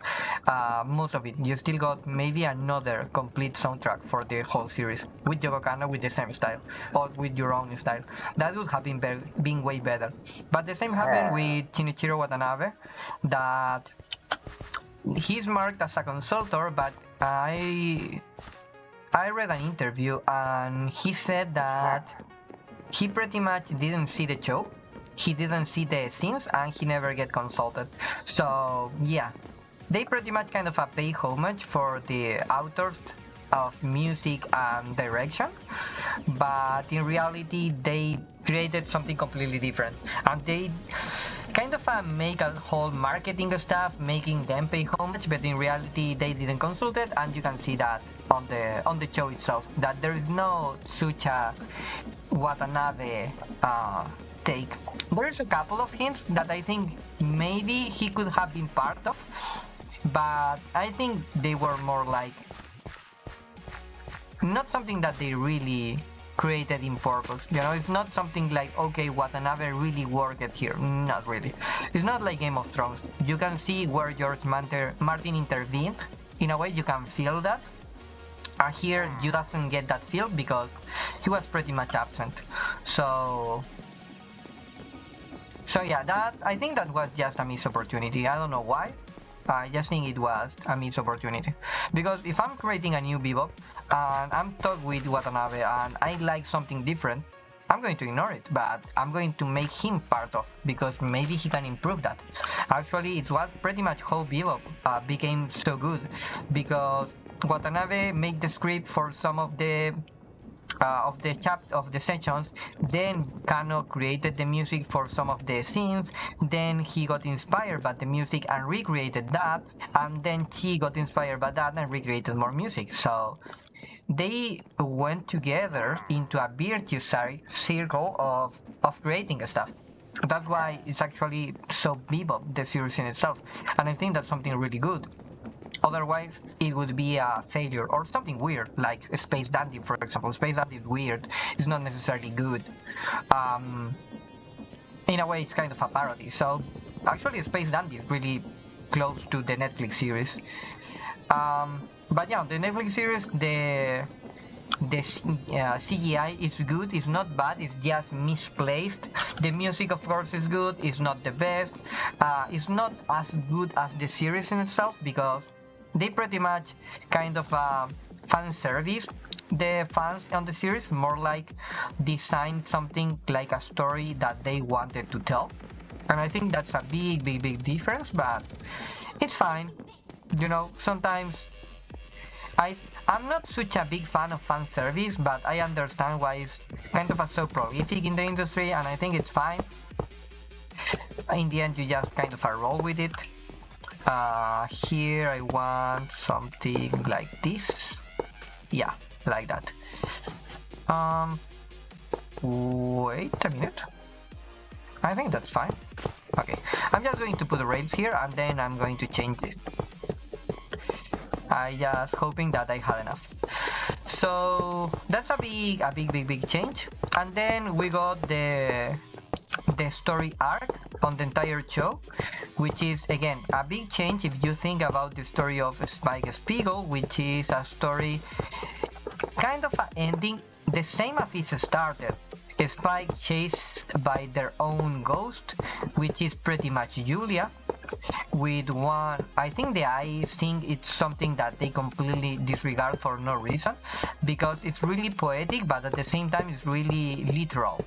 most of it. You still got maybe another complete soundtrack for the whole series with Yoko Kanno with the same style or with your own style. That would have been way better. But the same happened with Shinichiro Watanabe, that he's marked as a consultor, but I read an interview and he said that he pretty much didn't see the show, he didn't see the scenes, and he never get consulted. So yeah, they pretty much kind of pay homage for the authors of music and direction, but in reality they created something completely different, and they kind of make a whole marketing stuff making them pay homage, but in reality they didn't consult it, and you can see that on the show itself, that there is no such a Watanabe take. There's a couple of hints that I think maybe he could have been part of, but I think they were more like not something that they really created in purpose. You know, it's not something like, okay, Watanabe really worked here. Not really. It's not like Game of Thrones. You can see where George Martin intervened. In a way, you can feel that. Here, you doesn't get that feel because he was pretty much absent. So yeah, that I think that was just a missed opportunity. I don't know why. I just think it was a missed opportunity. Because if I'm creating a new Bebop and I'm talking with Watanabe and I like something different, I'm going to ignore it, but I'm going to make him part of, because maybe he can improve that. Actually, it was pretty much how Bebop became so good, because Watanabe made the script for some of the sections, then Kano created the music for some of the scenes, then he got inspired by the music and recreated that, and then Chi got inspired by that and recreated more music. So they went together into a virtuous circle of creating stuff. That's why it's actually so Bebop, the series in itself, and I think that's something really good. Otherwise, it would be a failure or something weird, like Space Dandy, for example. Space Dandy is weird, it's not necessarily good. In a way, it's kind of a parody. So, actually, Space Dandy is really close to the Netflix series. But yeah, the Netflix series, the CGI is good, it's not bad, it's just misplaced. The music, of course, is good, it's not the best. It's not as good as the series in itself, because they pretty much kind of fan service the fans on the series, more like designed something like a story that they wanted to tell. And I think that's a big difference, but it's fine. You know, sometimes I'm not such a big fan of fan service, but I understand why it's kind of so prolific in the industry, and I think it's fine. In the end, you just kind of roll with it. Here I want something like this. Yeah, like that. Wait a minute. I think that's fine. Okay, I'm just going to put the rails here, and then I'm going to change it. I just hoping that I had enough. So that's a big change. And then we got the story arc on the entire show, which is again a big change if you think about the story of Spike Spiegel, which is a story kind of ending the same as it started. Spike chased by their own ghost, which is pretty much Julia, with one, I think it's something that they completely disregard for no reason, because it's really poetic, but at the same time it's really literal.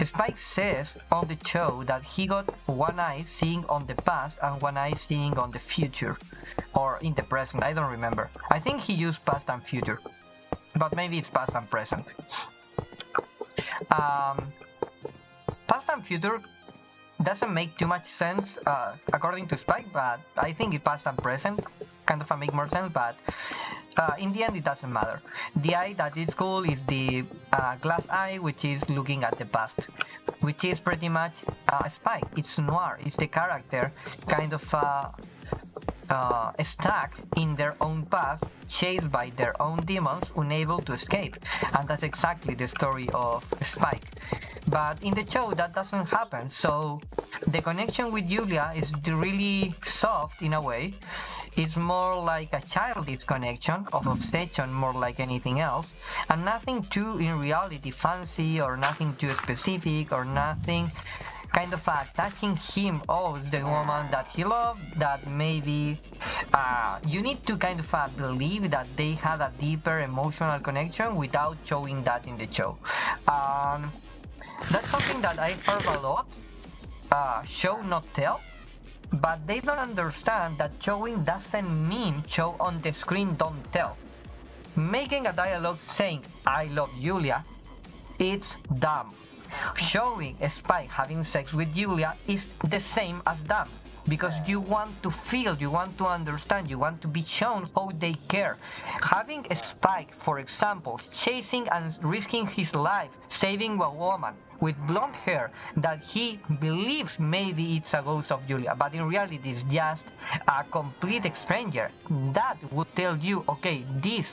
Spike says on the show that he got one eye seeing on the past and one eye seeing on the future, or in the present, I don't remember. I think he used past and future, but maybe it's past and present. Past and future doesn't make too much sense according to Spike, but I think it past and present kind of make more sense, but in the end it doesn't matter. The eye that is cool is the glass eye, which is looking at the past, which is pretty much Spike. It's Noir, it's the character kind of stuck in their own past, chased by their own demons, unable to escape, and that's exactly the story of Spike. But in the show that doesn't happen, so the connection with Julia is really soft in a way. It's more like a childish connection of obsession, more like anything else, and nothing too in reality fancy or nothing too specific or nothing kind of touching him. Oh, the woman that he loved, that maybe you need to kind of believe that they had a deeper emotional connection without showing that in the show. that's something that I heard a lot. Show not tell, but they don't understand that showing doesn't mean show on the screen, don't tell. Making a dialogue saying I love Julia, it's dumb. Showing Spike having sex with Julia is the same as dumb, because you want to feel, you want to understand, you want to be shown how they care. Having Spike, for example, chasing and risking his life, saving a woman with blonde hair that he believes maybe it's a ghost of Julia, but in reality it's just a complete stranger, that would tell you, okay, this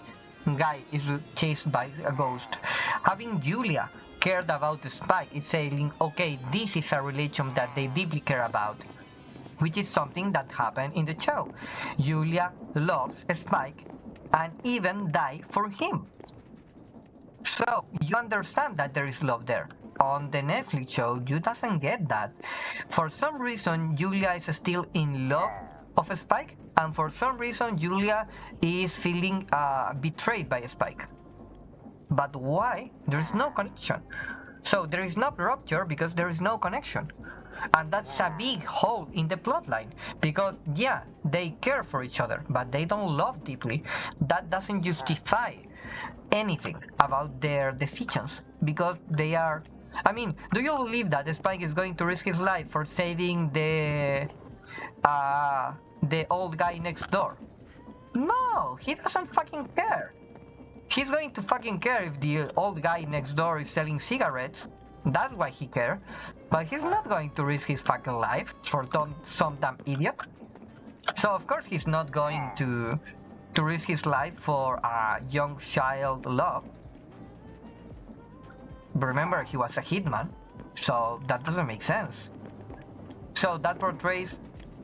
guy is chased by a ghost. Having Julia cared about Spike, it's saying, okay, this is a relation that they deeply care about, which is something that happened in the show. Julia loves Spike and even die for him. So you understand that there is love there. On the Netflix show, you doesn't get that. For some reason, Julia is still in love of Spike, and for some reason, Julia is feeling betrayed by Spike. But why? There is no connection. So there is no rupture because there is no connection. And that's a big hole in the plotline, because yeah, they care for each other, but they don't love deeply. That doesn't justify anything about their decisions, because they are... I mean, do you believe that Spike is going to risk his life for saving the old guy next door? No, he doesn't fucking care. He's going to fucking care if the old guy next door is selling cigarettes. That's why he cares. But he's not going to risk his fucking life for some damn idiot. So of course he's not going to risk his life for a young child love. But remember, he was a hitman, so that doesn't make sense. So that portrays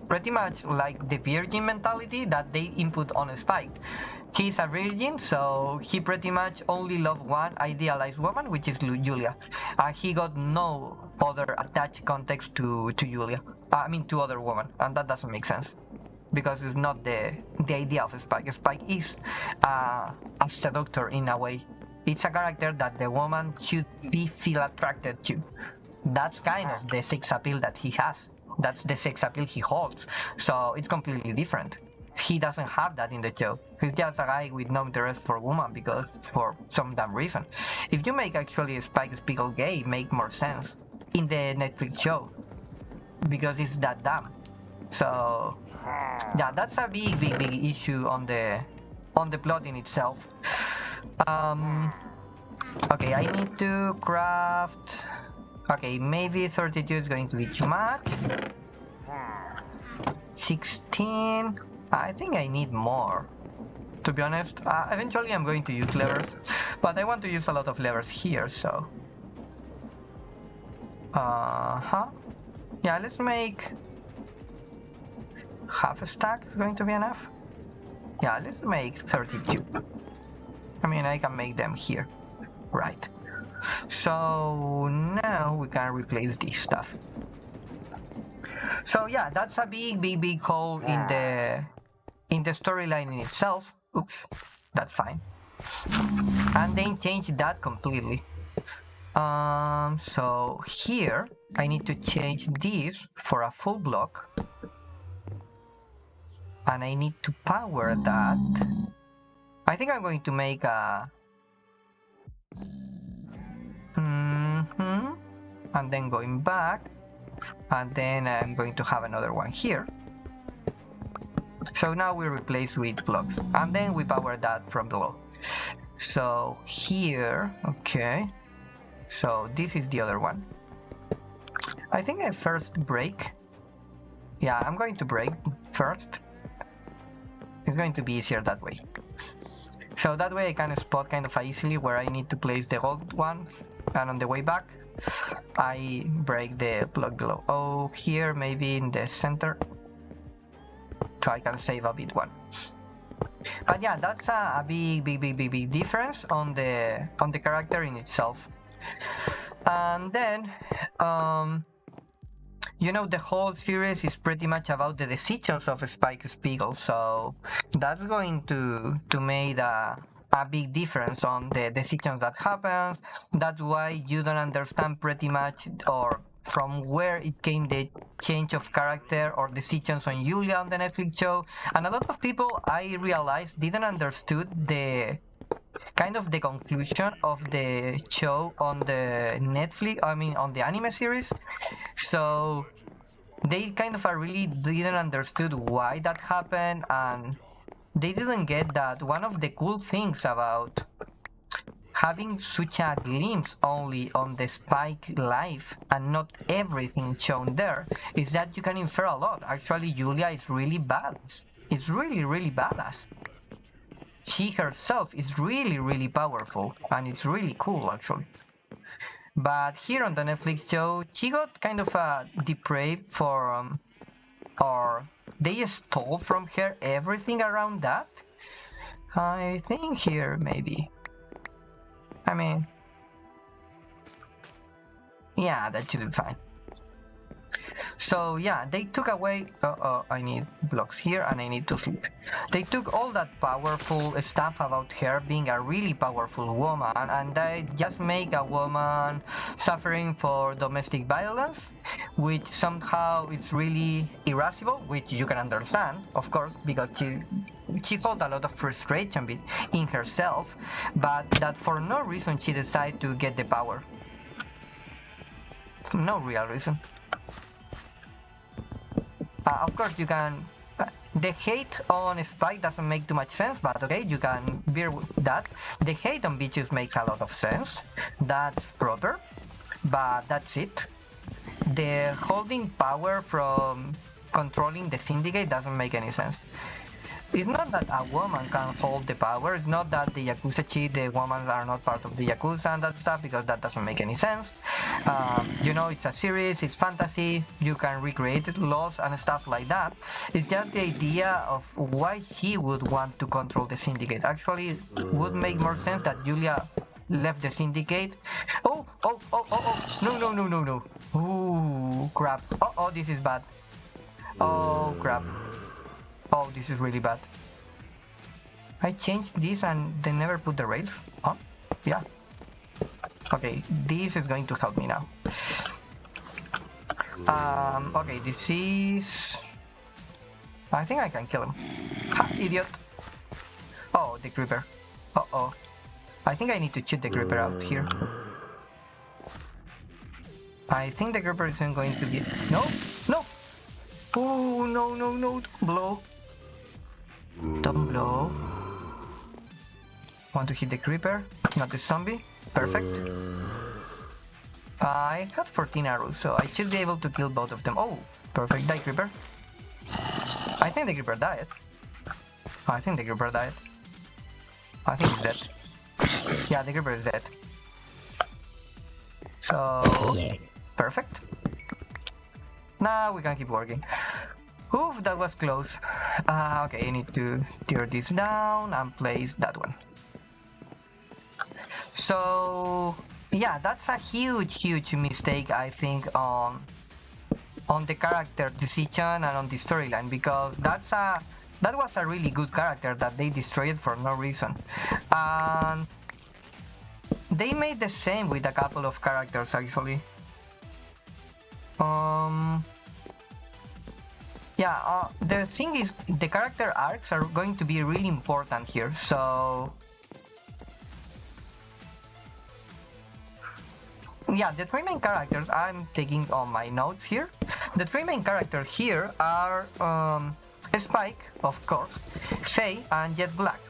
pretty much like the virgin mentality that they input on Spike. He's a virgin, so he pretty much only loved one idealized woman, which is Julia. And he got no other attached context to Julia. To other women, and that doesn't make sense. Because it's not the idea of Spike. Spike is a seductor in a way. It's a character that the woman should feel attracted to. That's kind of the sex appeal that he has. That's the sex appeal he holds. So it's completely different. He doesn't have that in the show. He's just a guy with no interest for woman because for some damn reason. If you make actually Spike Spiegel gay, make more sense in the Netflix show, because it's that dumb. So yeah, that's a big issue on the plot in itself. Okay, I need to craft... Okay, maybe 32 is going to be too much. 16... I think I need more, to be honest. Eventually I'm going to use levers, but I want to use a lot of levers here, so... Yeah, let's make... half a stack is going to be enough. Yeah, let's make 32. I mean, I can make them here. Right. So now we can replace this stuff. So yeah, that's a big hole in the storyline in itself. Oops, that's fine. And then change that completely. So here I need to change this for a full block. And I need to power that. I think I'm going to make a... And then going back. And then I'm going to have another one here. So now we replace with blocks. And then we power that from below. So here, okay. So this is the other one. I think I first break. Yeah, I'm going to break first. It's going to be easier that way. So that way I can spot kind of easily where I need to place the gold one. And on the way back, I break the block below. Oh, here maybe in the center. So I can save a bit one. But yeah, that's a big difference on the character in itself. And then, you know, the whole series is pretty much about the decisions of Spike Spiegel, so that's going to make a big difference on the decisions that happens. That's why you don't understand pretty much or from where it came the change of character or decisions on Julia on the Netflix show. And a lot of people, I realized, didn't understood the kind of the conclusion of the show on the Netflix, I mean on the anime series. So they kind of really didn't understood why that happened, and they didn't get that one of the cool things about having such a glimpse only on the Spike life and not everything shown there is that you can infer a lot. Actually, Julia is really bad. It's really, really badass. She herself is really, really powerful, and it's really cool, actually. But here on the Netflix show, she got kind of depraved for, or they stole from her everything around that. I think here, maybe. I mean, yeah, that should be fine. So yeah, they took away, I need blocks here and I need to sleep. They took all that powerful stuff about her being a really powerful woman, and they just make a woman suffering for domestic violence, which somehow is really irascible, which you can understand, of course, because she felt a lot of frustration in herself, but that for no reason she decided to get the power. No real reason. Of course, you can. The hate on Spike doesn't make too much sense, but okay, you can bear with that. The hate on Beaches makes a lot of sense. That's proper, but that's it. The holding power from controlling the syndicate doesn't make any sense. It's not that a woman can hold the power. It's not that the Yakuza cheat, the women are not part of the Yakuza and that stuff, because that doesn't make any sense. You know, it's a series, it's fantasy, you can recreate laws and stuff like that. It's just the idea of why she would want to control the syndicate. Actually, it would make more sense that Julia left the syndicate. Oh, no. Ooh, crap. Oh, this is bad. Oh, crap. Oh, this is really bad. I changed this and they never put the rails on? Yeah. Okay, this is going to help me now. Okay, this is... I think I can kill him. Ha, idiot! Oh, the creeper. Uh-oh. I think I need to shoot the creeper out here. I think the creeper isn't going to be... No! Oh, no, don't blow. Don't blow. Want to hit the creeper, not the zombie. Perfect. I have 14 arrows, so I should be able to kill both of them. Oh, perfect. Die, creeper. I think the creeper died. I think he's dead. Yeah, the creeper is dead. So, perfect. Now we can keep working. Oof, that was close. Okay, I need to tear this down and place that one. So, yeah, that's a huge mistake, I think, on the character decision and on the storyline, because that was a really good character that they destroyed for no reason. And they made the same with a couple of characters, actually. Yeah, the thing is, the character arcs are going to be really important here, so... Yeah, the three main characters, I'm taking all my notes here. The three main characters here are Spike, of course, Faye, and Jet Black.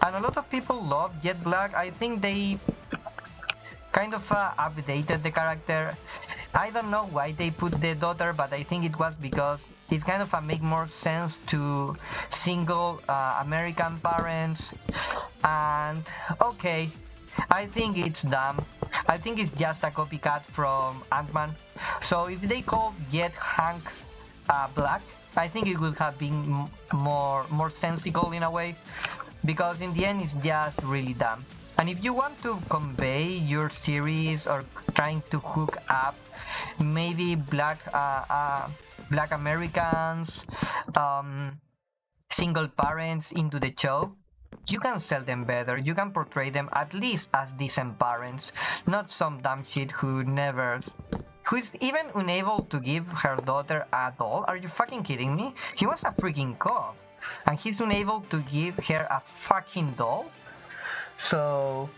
And a lot of people love Jet Black. I think they kind of updated the character. I don't know why they put the daughter, but I think it was because it kind of make more sense to single American parents. And okay, I think it's dumb. I think it's just a copycat from Ant-Man. So if they call Jet Hank Black, I think it would have been more sensical in a way, because in the end it's just really dumb. And if you want to convey your series or trying to hook up maybe black Americans, single parents into the show, you can sell them better. You can portray them at least as decent parents, not some dumb shit who's even unable to give her daughter a doll. Are you fucking kidding me? He was a freaking cop, and he's unable to give her a fucking doll. So,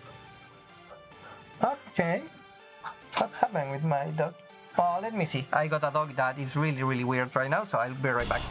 okay, what happened with my dog? Oh, let me see. I got a dog that is really, really weird right now, so I'll be right back.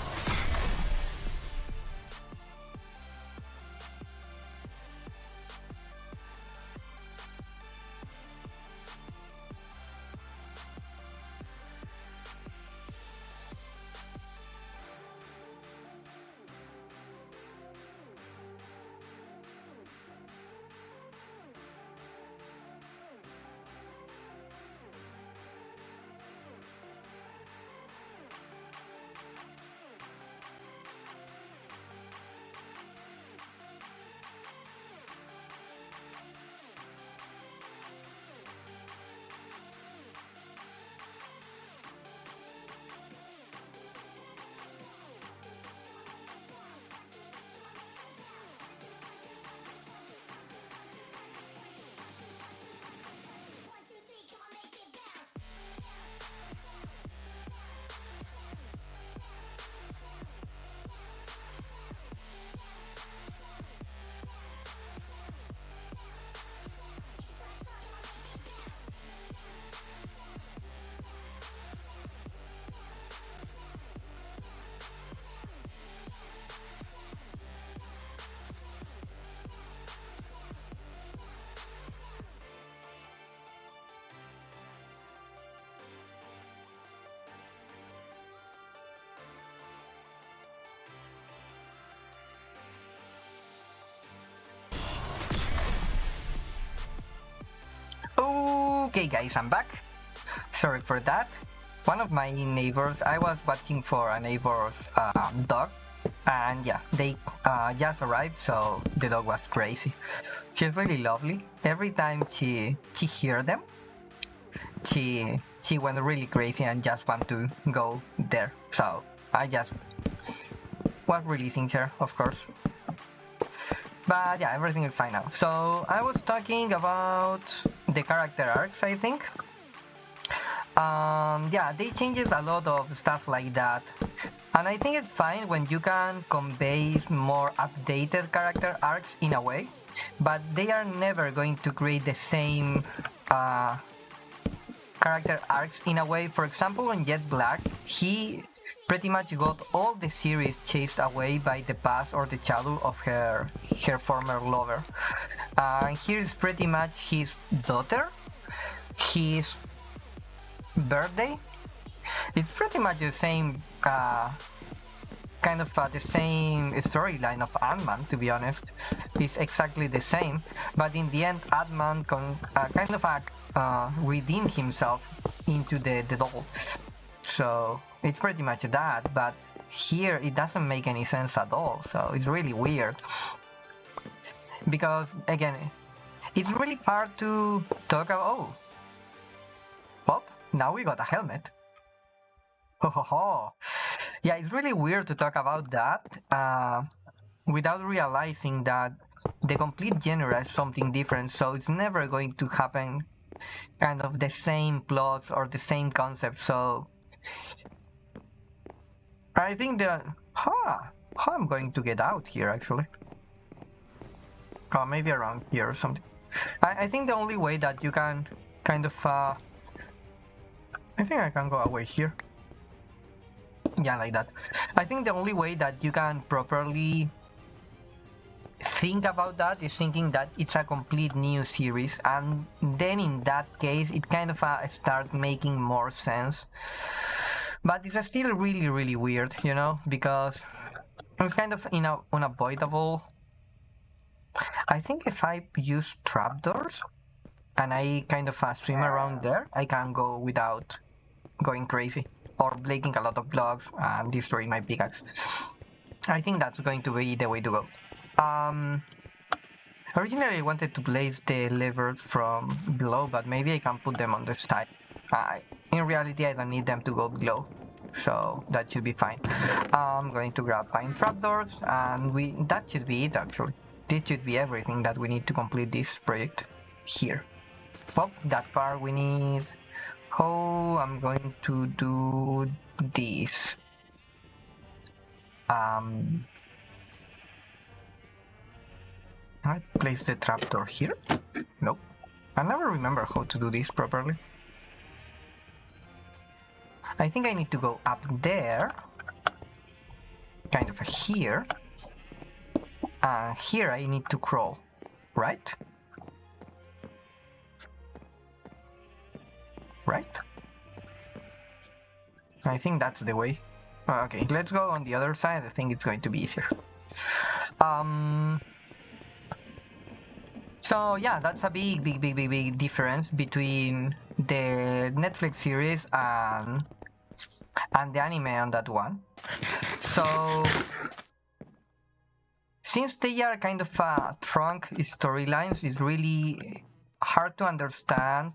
Okay guys, I'm back. Sorry for that. One of my neighbors, I was watching for a neighbor's dog, and yeah, they just arrived, so the dog was crazy. She's really lovely. Every time she heard them, she went really crazy and just want to go there. So I just was releasing her, of course. But yeah, everything is fine now. So I was talking about the character arcs, I think. Yeah, they changed a lot of stuff like that. And I think it's fine when you can convey more updated character arcs in a way. But they are never going to create the same character arcs in a way. For example, in Jet Black, he pretty much got all the series chased away by the past or the shadow of her former lover. Here is pretty much his daughter, his birthday. It's pretty much the same kind of the same storyline of Ant-Man, to be honest. It's exactly the same, but in the end Ant-Man kind of redeemed himself into the doll. So it's pretty much that, but here it doesn't make any sense at all, so it's really weird. Because, again, it's really hard to talk about... Oh! Pop, now we got a helmet. Ho ho ho! Yeah, it's really weird to talk about that without realizing that the complete genre is something different, so it's never going to happen kind of the same plots or the same concept, so... I think that... how I'm going to get out here, actually. Or maybe around here or something. I think the only way that you can kind of... I think I can go away here. Yeah, like that. I think the only way that you can properly think about that is thinking that it's a complete new series, and then in that case it kind of start making more sense. But it's still really, really weird, you know, because it's kind of unavoidable. I think if I use trapdoors and I kind of swim around there, I can go without going crazy or breaking a lot of blocks and destroying my pickaxe. I think that's going to be the way to go. Originally I wanted to place the levers from below, but maybe I can put them on the side. In reality, I don't need them to go below, so that should be fine. I'm going to grab pine trapdoors, and that should be it, actually. this should be everything that we need to complete this project here. Well, that part we need. Oh, I'm going to do this. I place the trapdoor here. Nope. I never remember how to do this properly. I think I need to go up there. Kind of here. Here I need to crawl, right? Right? I think that's the way. Okay, let's go on the other side. I think it's going to be easier. So yeah, that's a big difference between the Netflix series and the anime on that one. So since they are kind of trunk storylines, it's really hard to understand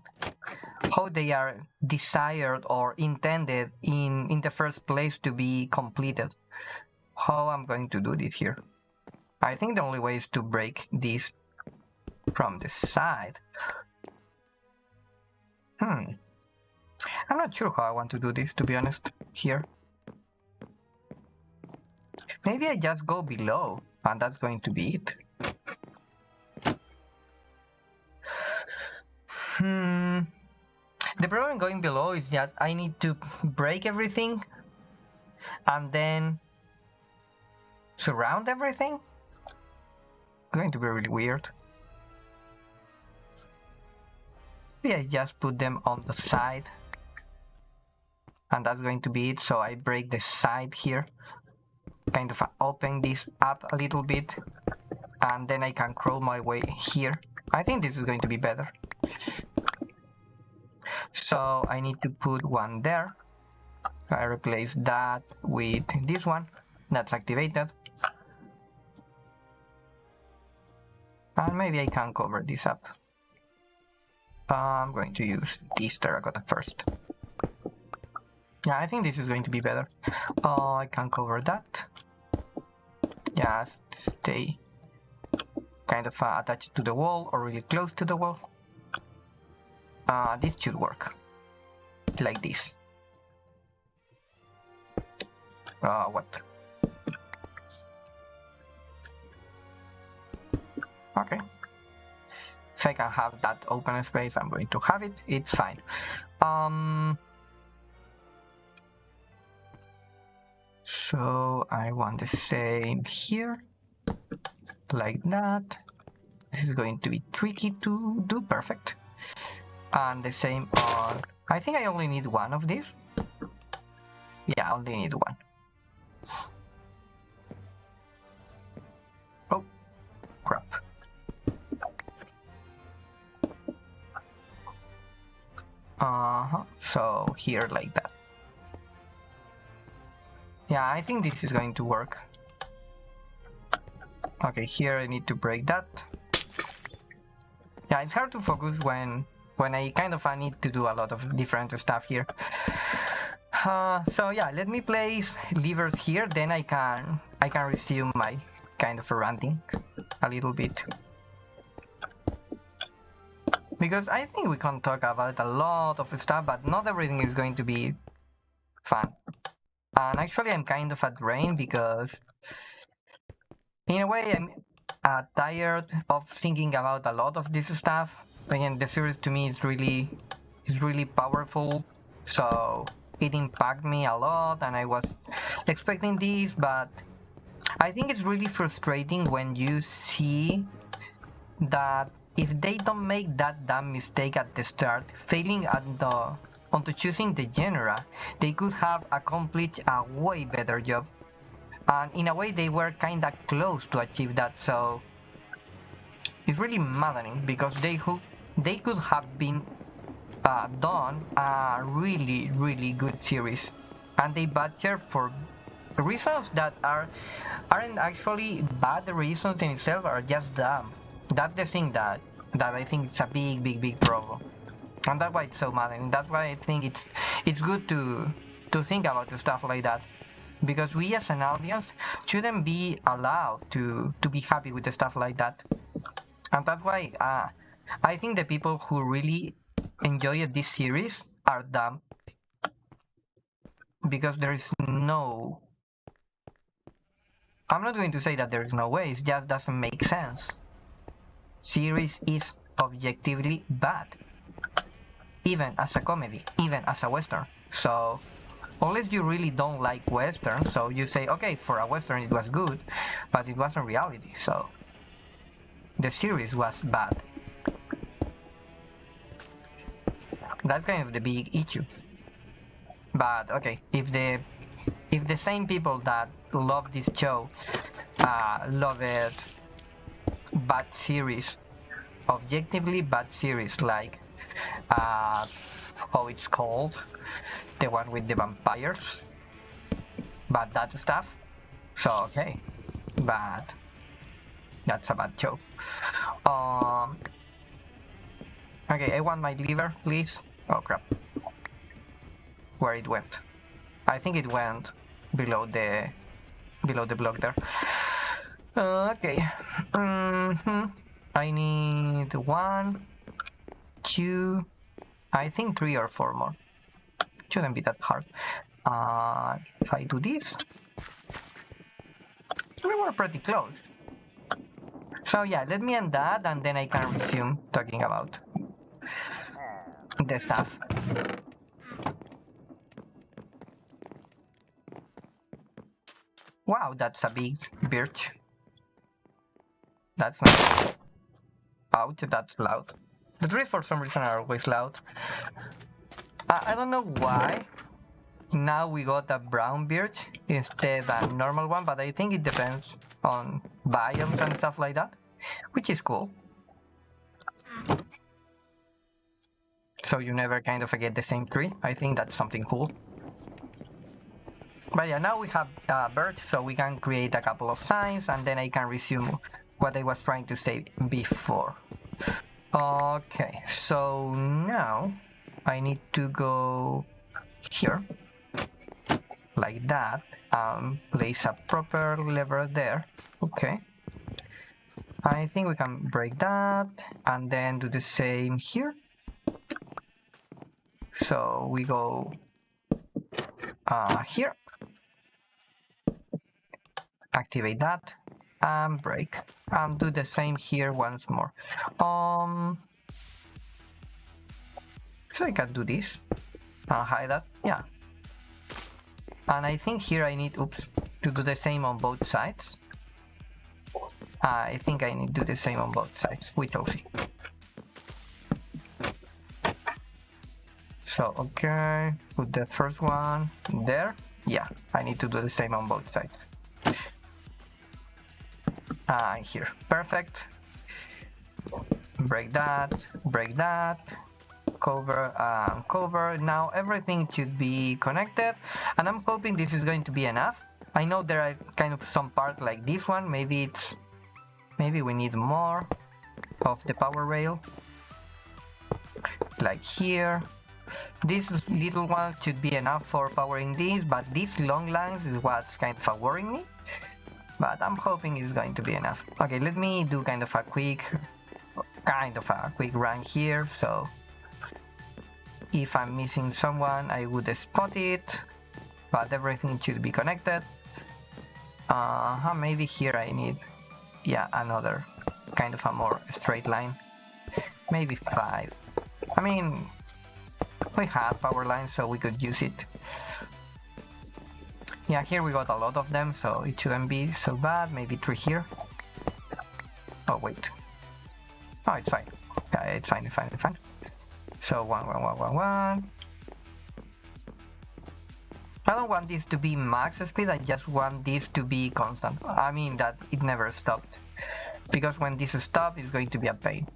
how they are desired or intended in the first place to be completed. How I'm going to do this here? I think the only way is to break this from the side. I'm not sure how I want to do this, to be honest, here. Maybe I just go below, and that's going to be it. The problem going below is that I need to break everything and then surround everything. It's going to be really weird. Maybe I just put them on the side. And that's going to be it. So I break the side here. Kind of open this up a little bit. And then I can crawl my way here. I think this is going to be better. So I need to put one there. I replace that with this one. That's activated. And maybe I can cover this up. I'm going to use this terracotta first. Yeah, I think this is going to be better. I can cover that. Just stay kind of attached to the wall or really close to the wall. This should work. Like this. What? Okay. If I can have that open space, I'm going to have it. It's fine. So I want the same here. Like that. This is going to be tricky to do. Perfect. And the same on... I think I only need one of these. Yeah, I only need one. Oh, crap. So here like that. Yeah, I think this is going to work. Okay, here I need to break that. Yeah, it's hard to focus when I kind of need to do a lot of different stuff here. So yeah, let me place levers here, then I can resume my kind of ranting a little bit. Because I think we can talk about a lot of stuff, but not everything is going to be fun. And actually I'm kind of drained because in a way I'm tired of thinking about a lot of this stuff. Again, the series to me is really powerful, so it impacted me a lot and I was expecting this, but I think it's really frustrating when you see that if they don't make that damn mistake at the start, failing onto choosing the genre, they could have accomplished a way better job. And in a way they were kinda close to achieve that, so it's really maddening because they could have been done a really good series, and they butcher for reasons that aren't actually bad reasons in itself, are just dumb. That's the thing that I think is a big problem, and that's why it's so maddening. That's why I think it's good to think about stuff like that. because we as an audience shouldn't be allowed to be happy with the stuff like that. And that's why I think the people who really enjoy this series are dumb, because there is no, I'm not going to say that there is no way, it just doesn't make sense. Series is objectively bad, even as a comedy, even as a western. So unless you really don't like western, so you say, okay, for a western it was good, but it wasn't reality, so the series was bad. That's kind of the big issue. But okay, if the same people that love this show love it bad series, objectively bad series, like how it's called, the one with the vampires, but that stuff, so okay, but that's a bad show. Okay, I want my liver, please. Oh crap, where it went? I think it went below the block there. Okay. I need 1, 2, I think 3 or 4 more. Shouldn't be that hard. If I do this, we were pretty close. So yeah, let me end that, and then I can resume talking about the stuff. Wow, that's a big birch. That's not... Ouch, that's loud. The trees for some reason are always loud. I don't know why now we got a brown birch instead of a normal one, but I think it depends on biomes and stuff like that, which is cool. So you never kind of get the same tree. I think that's something cool. But yeah, now we have birch, so we can create a couple of signs, and then I can resume what I was trying to say before. Okay, so now I need to go here, like that, place a proper lever there. Okay. I think we can break that, and then do the same here. So we go here, activate that, and break, and do the same here once more. So I can do this and hide that, yeah. And I think here I need, oops, to do the same on both sides. I think I need to do the same on both sides, we shall see. So, okay, put the first one there. Yeah, I need to do the same on both sides. Here, perfect. Break that, cover, cover. Now everything should be connected, and I'm hoping this is going to be enough. I know there are kind of some parts like this one, maybe we need more of the power rail, like here. This little one should be enough for powering this, but these long lines is what's kind of worrying me. But I'm hoping it's going to be enough. Okay, let me do kind of a quick run here, so if I'm missing someone I would spot it, but everything should be connected. Maybe here I need, yeah, another kind of a more straight line, maybe 5. I mean, we had power lines, so we could use it. Yeah, here we got a lot of them, so it shouldn't be so bad. Maybe 3 here. Oh wait. Oh, it's fine. Yeah, it's fine. So 1, 1, 1, 1, 1. I don't want this to be max speed. I just want this to be constant. I mean that it never stopped, because when this stops, it's going to be a pain.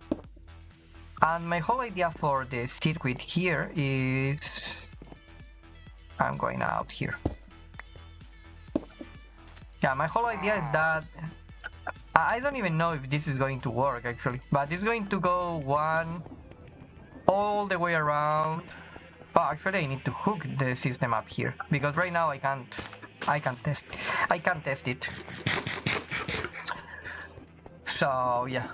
And my whole idea for the circuit here is, I'm going out here. Yeah, my whole idea is that I don't even know if this is going to work actually, but it's going to go 1 all the way around. Oh, actually I need to hook the system up here, because right now I can't I can test it. So yeah,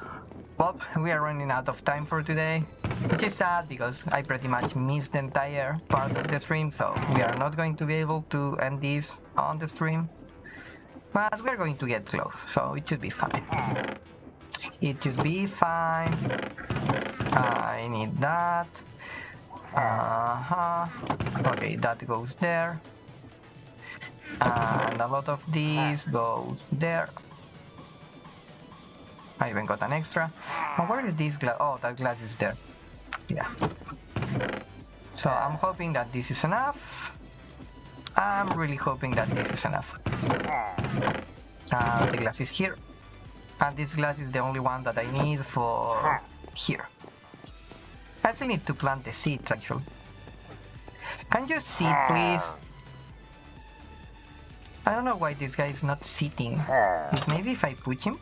well, we are running out of time for today, which is sad because I pretty much missed the entire part of the stream, so we are not going to be able to end this on the stream. But we're going to get close, so it should be fine. It should be fine. I need that. Okay, that goes there. And a lot of these goes there. I even got an extra. Oh, where is this glass? Oh, that glass is there. Yeah. So I'm hoping that this is enough. I'm really hoping that this is enough. The glass is here. And this glass is the only one that I need for here. I still need to plant the seeds, actually. Can you seed, please? I don't know why this guy is not sitting. Maybe if I push him,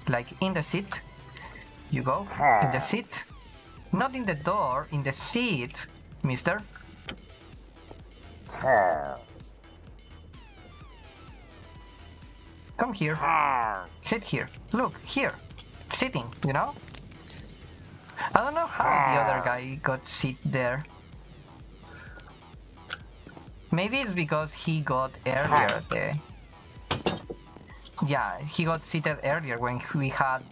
like in the seat, you go, in the seat. Not in the door, in the seat, mister. Come here. Sit here. Look, here. Sitting, you know? I don't know how the other guy got sit there. Maybe it's because he got earlier there. Yeah, he got seated earlier when he had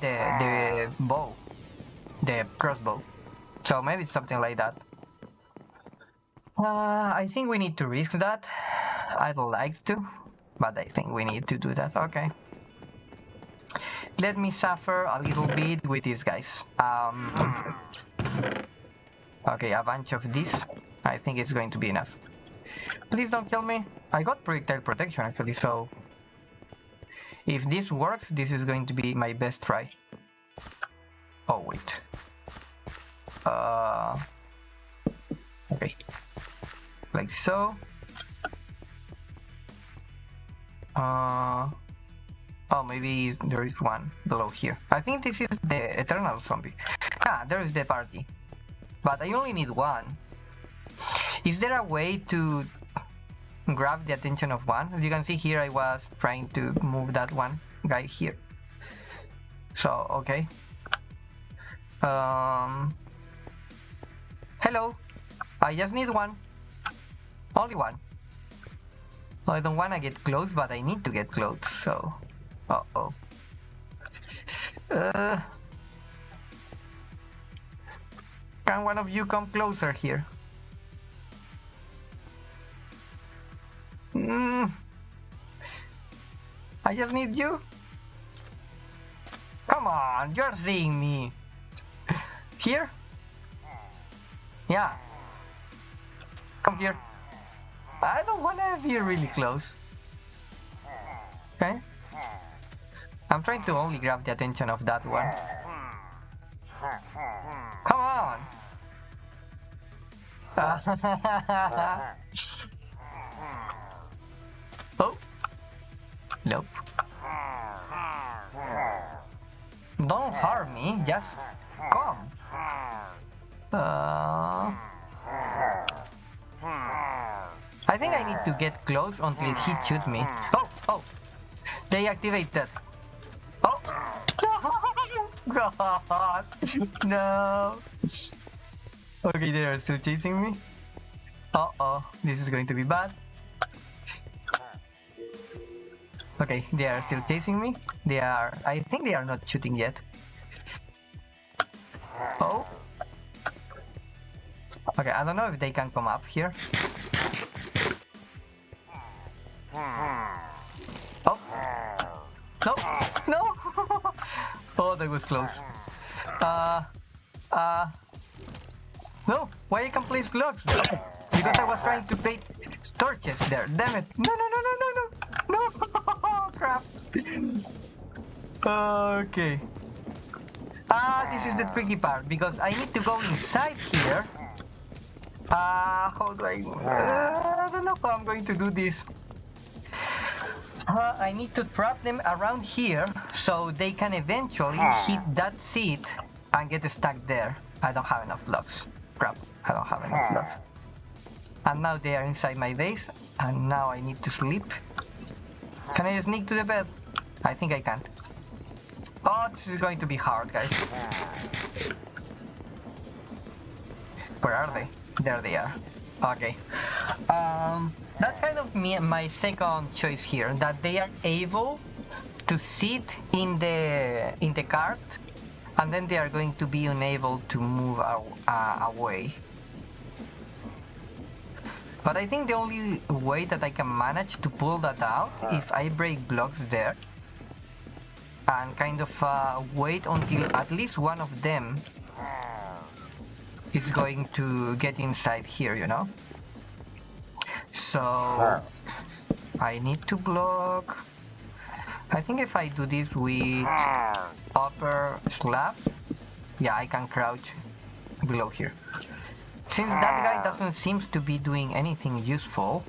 the bow. The crossbow. So maybe it's something like that. I think we need to risk that. I'd like to, but I think we need to do that. Okay. Let me suffer a little bit with these guys. Okay, a bunch of this. I think it's going to be enough. Please don't kill me. I got projectile protection actually, so if this works, this is going to be my best try. Oh wait. Okay. Like so. Oh, maybe there is one below here. I think this is the eternal zombie. Ah, there is the party. But I only need one. Is there a way to grab the attention of one? As you can see here, I was trying to move that one guy here. So, okay. Hello. I just need one. Only one. I don't want to get close, but I need to get close, so... Uh-oh. Can one of you come closer here? I just need you. Come on, you're seeing me. Here? Yeah. Come here. I don't want to have you really close. Okay? I'm trying to only grab the attention of that one. Come on! Oh! Nope. Don't harm me, just come. I think I need to get close until he shoots me. Oh! Oh! They activated. Oh! God! No! Okay, they are still chasing me. Uh-oh, this is going to be bad. Okay, they are still chasing me. I think they are not shooting yet. Oh! Okay, I don't know if they can come up here. Oh! No! No! Oh, that was close. No! Why you can place blocks? Because I was trying to place torches there. Damn it! No! No! No! No! No! No! No! Crap! Okay. This is the tricky part because I need to go inside here. How do I don't know how I'm going to do this. I need to trap them around here so they can eventually hit that seat and get stuck there. I don't have enough blocks. Crap, I don't have enough blocks. And now they are inside my base, and now I need to sleep. Can I sneak to the bed? I think I can. Oh, this is going to be hard, guys. Where are they? There they are. Okay. That's kind of my second choice here, that they are able to sit in the cart, and then they are going to be unable to move away. But I think the only way that I can manage to pull that out if I break blocks there and kind of wait until at least one of them is going to get inside here, you know? So I need to block. I think if I do this with upper slabs, yeah, I can crouch below here. Since that guy doesn't seem to be doing anything useful.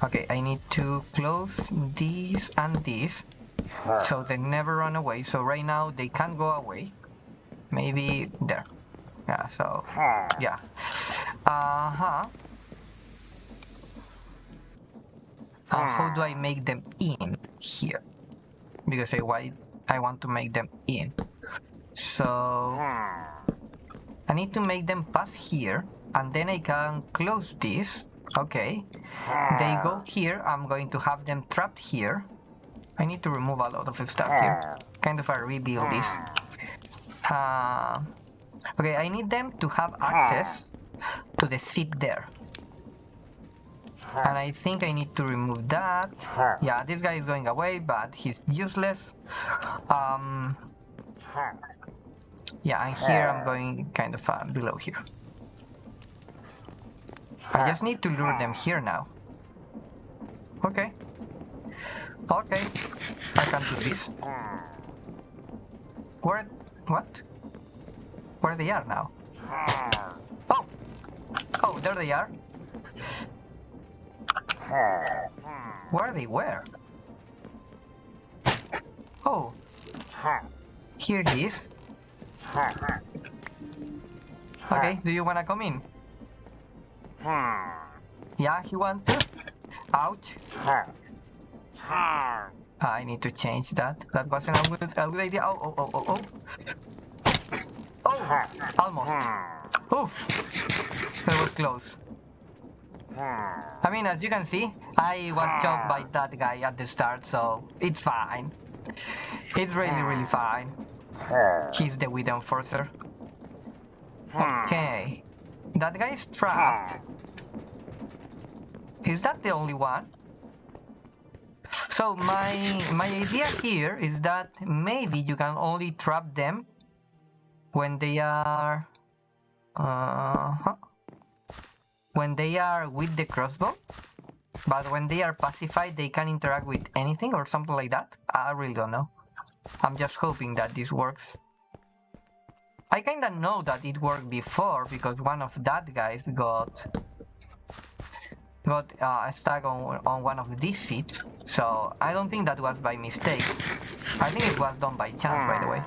Okay, I need to close these and these so they never run away. So right now they can't go away. Maybe there. Yeah, so yeah. How do I make them in here? Because I want to make them in. So I need to make them pass here, and then I can close this. Okay. They go here. I'm going to have them trapped here. I need to remove a lot of stuff here. Kind of a rebuild this. Okay, I need them to have access to the seat there. And I think I need to remove that. Yeah, this guy is going away, but he's useless. Yeah, and here I'm going kind of below here. I just need to lure them here now. Okay. Okay. I can do this. Where? What? Where they are now? Oh! Oh, there they are. Where they were? Oh. Here he is. Okay, do you wanna come in? Yeah, he wants to. Ouch. I need to change that. That wasn't a good idea. Oh. Oh, almost. Oof. That was close. I mean, as you can see, I was jumped by that guy at the start, so it's fine. It's really fine. He's the Widow Enforcer. Okay. That guy is trapped. Is that the only one? So my idea here is that maybe you can only trap them when they are with the crossbow, but when they are pacified they can interact with anything or something like that. I really don't know. I'm just hoping that this works. I kinda know that it worked before because one of that guys got stuck on one of these seats, so I don't think that was by mistake. I think it was done by chance, by the way.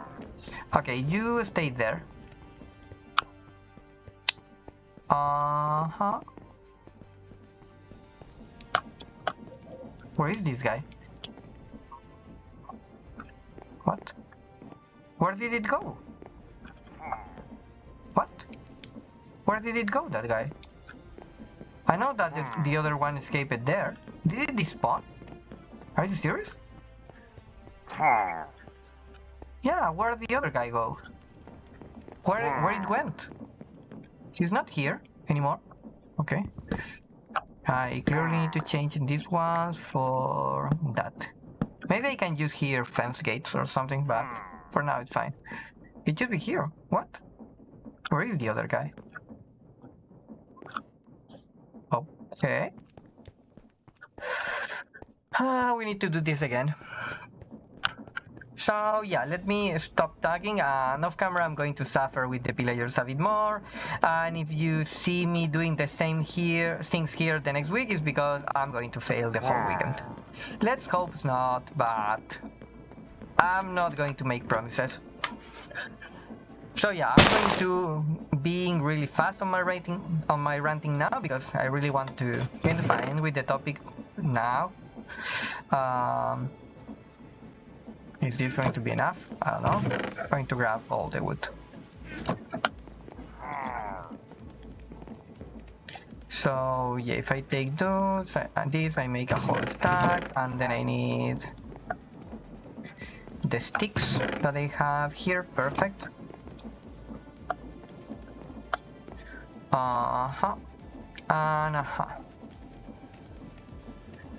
Okay, you stay there. Where is this guy? What? Where did it go? What? Where did it go, that guy? I know that the other one escaped there. Did it despawn? Are you serious? Yeah, where did the other guy go? Where it went? He's not here anymore. Okay. I clearly need to change these ones for that. Maybe I can use here fence gates or something, but for now it's fine. It should be here. What? Where is the other guy? Okay. We need to do this again. So yeah, let me stop talking, and off camera I'm going to suffer with the villagers a bit more, and if you see me doing the same things here the next week, is because I'm going to fail the whole weekend. Let's hope it's not, but I'm not going to make promises. So yeah, I'm going to being really fast on my ranting now because I really want to end with the topic now. Is this going to be enough? I don't know. I'm going to grab all the wood. So yeah, if I take those and this, I make a whole stack, and then I need the sticks that I have here. Perfect. And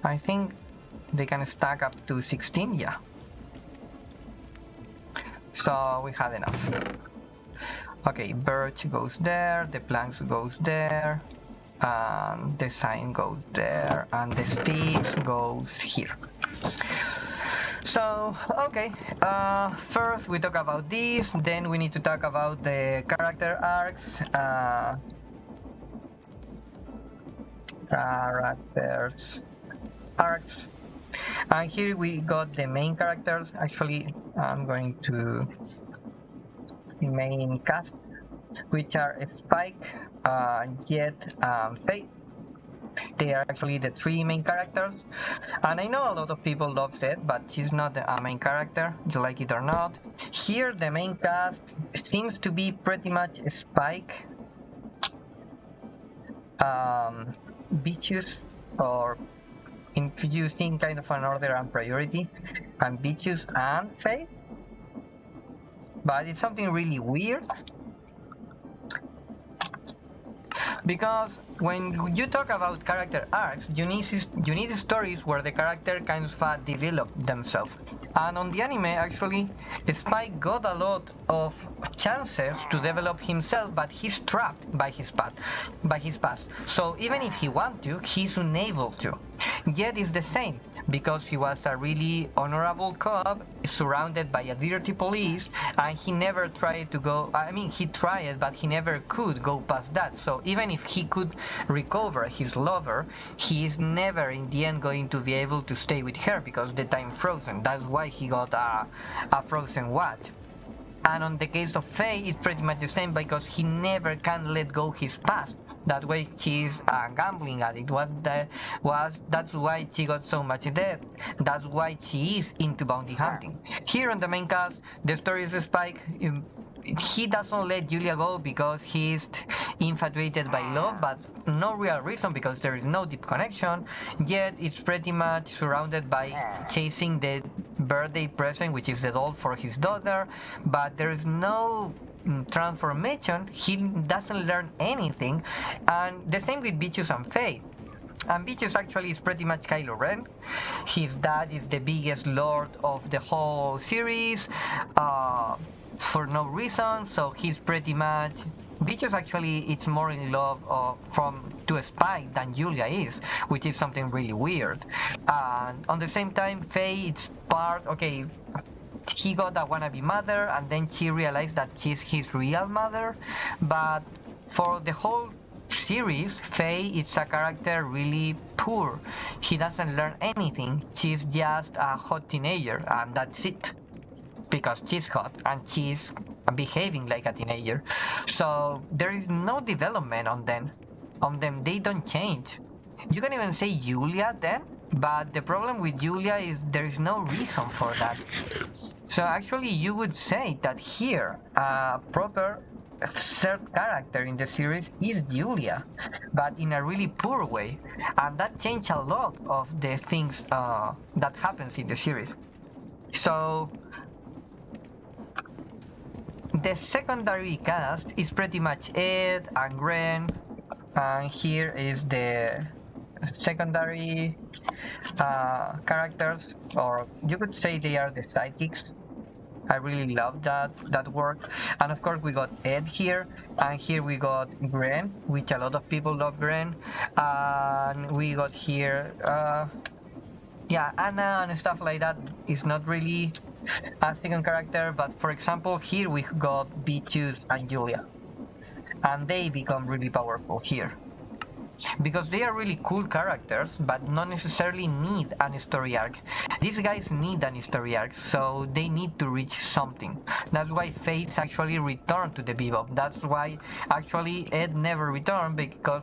I think they can stack up to 16. Yeah. So we had enough. Okay, birch goes there, the planks goes there, and the sign goes there, and the sticks goes here. So, okay, first we talk about this, then we need to talk about the character arcs. And here we got the main characters. Actually, I'm going to main cast, which are Spike, Jet, and Faye. They are actually the three main characters, and I know a lot of people love Zed, but she's not a main character, you like it or not. Here the main cast seems to be pretty much Spike, Beaches, or introducing kind of an order and priority, and Beaches and Faith. But it's something really weird, because when you talk about character arcs, you need stories where the character kind of develop themselves. And on the anime, actually, Spike got a lot of chances to develop himself, but he's trapped by his past. So even if he wants to, he's unable to. Jet is the same, because he was a really honorable cop surrounded by a dirty police, and he never tried to go, I mean, he tried, but he never could go past that. So even if he could recover his lover, he is never in the end going to be able to stay with her because the time frozen. That's why he got a frozen watch. And on the case of Faye, it's pretty much the same, because he never can let go his past. That way she's a gambling addict. That's why she got so much debt. That's why she is into bounty hunting. Here on the main cast, the story is Spike. He doesn't let Julia go because he's infatuated by love, but no real reason, because there is no deep connection. Yet it's pretty much surrounded by chasing the birthday present, which is the doll for his daughter, but there is no transformation. He doesn't learn anything. And the same with Beaches and Faye. And Beaches actually is pretty much Kylo Ren. His dad is the biggest lord of the whole series, for no reason, so he's pretty much... Beaches actually it's more in love to Spike than Julia is, which is something really weird. And on the same time, Faye, it's part... Okay, he got a wannabe mother, and then she realized that she's his real mother. But for the whole series, Faye is a character really poor. He doesn't learn anything. She's just a hot teenager, and that's it. Because she's hot and she's behaving like a teenager. So there is no development on them. They don't change. You can even say Julia then, but the problem with Julia is there is no reason for that. So actually you would say that here a proper third character in the series is Julia, but in a really poor way, and that changed a lot of the things that happens in the series. So the secondary cast is pretty much Ed and Gren, and here is the secondary characters, or you could say they are the sidekicks. I really love that work. And of course we got Ed here, and here we got Gren, which a lot of people love Gren, and we got here yeah, Anna and stuff like that is not really a second character, but for example here we got Beaches and Julia, and they become really powerful here. because they are really cool characters, but not necessarily need an story arc. These guys need an story arc, so they need to reach something. That's why Fates actually returned to the Bebop. That's why actually Ed never returned, because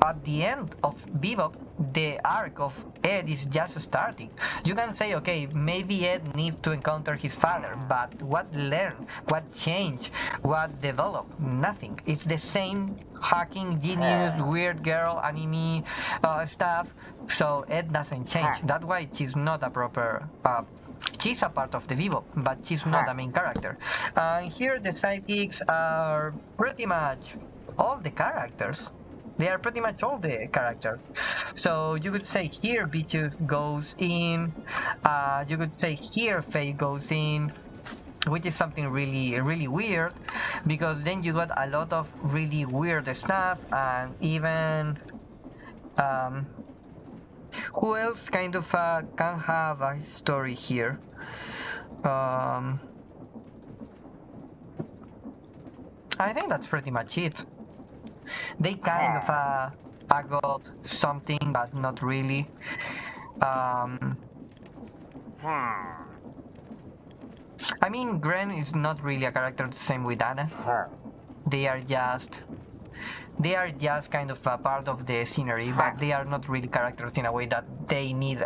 at the end of Bebop, the arc of Ed is just starting. You can say, okay, maybe Ed needs to encounter his father, but what learned, what changed, what developed? Nothing. It's the same hacking, genius, weird girl, anime stuff, so Ed doesn't change. That's why she's not a proper... she's a part of the Bebop, but she's not the main character. Here the sidekicks are pretty much all the characters. They are pretty much all the characters. So you could say here VH2 goes in, you could say here Faye goes in, which is something really weird, because then you got a lot of really weird stuff, and even who else kind of can have a story here? I think that's pretty much it. They kind of got something, but not really. I mean, Gren is not really a character, the same with Anna. They are just kind of a part of the scenery, but they are not really characters in a way that they need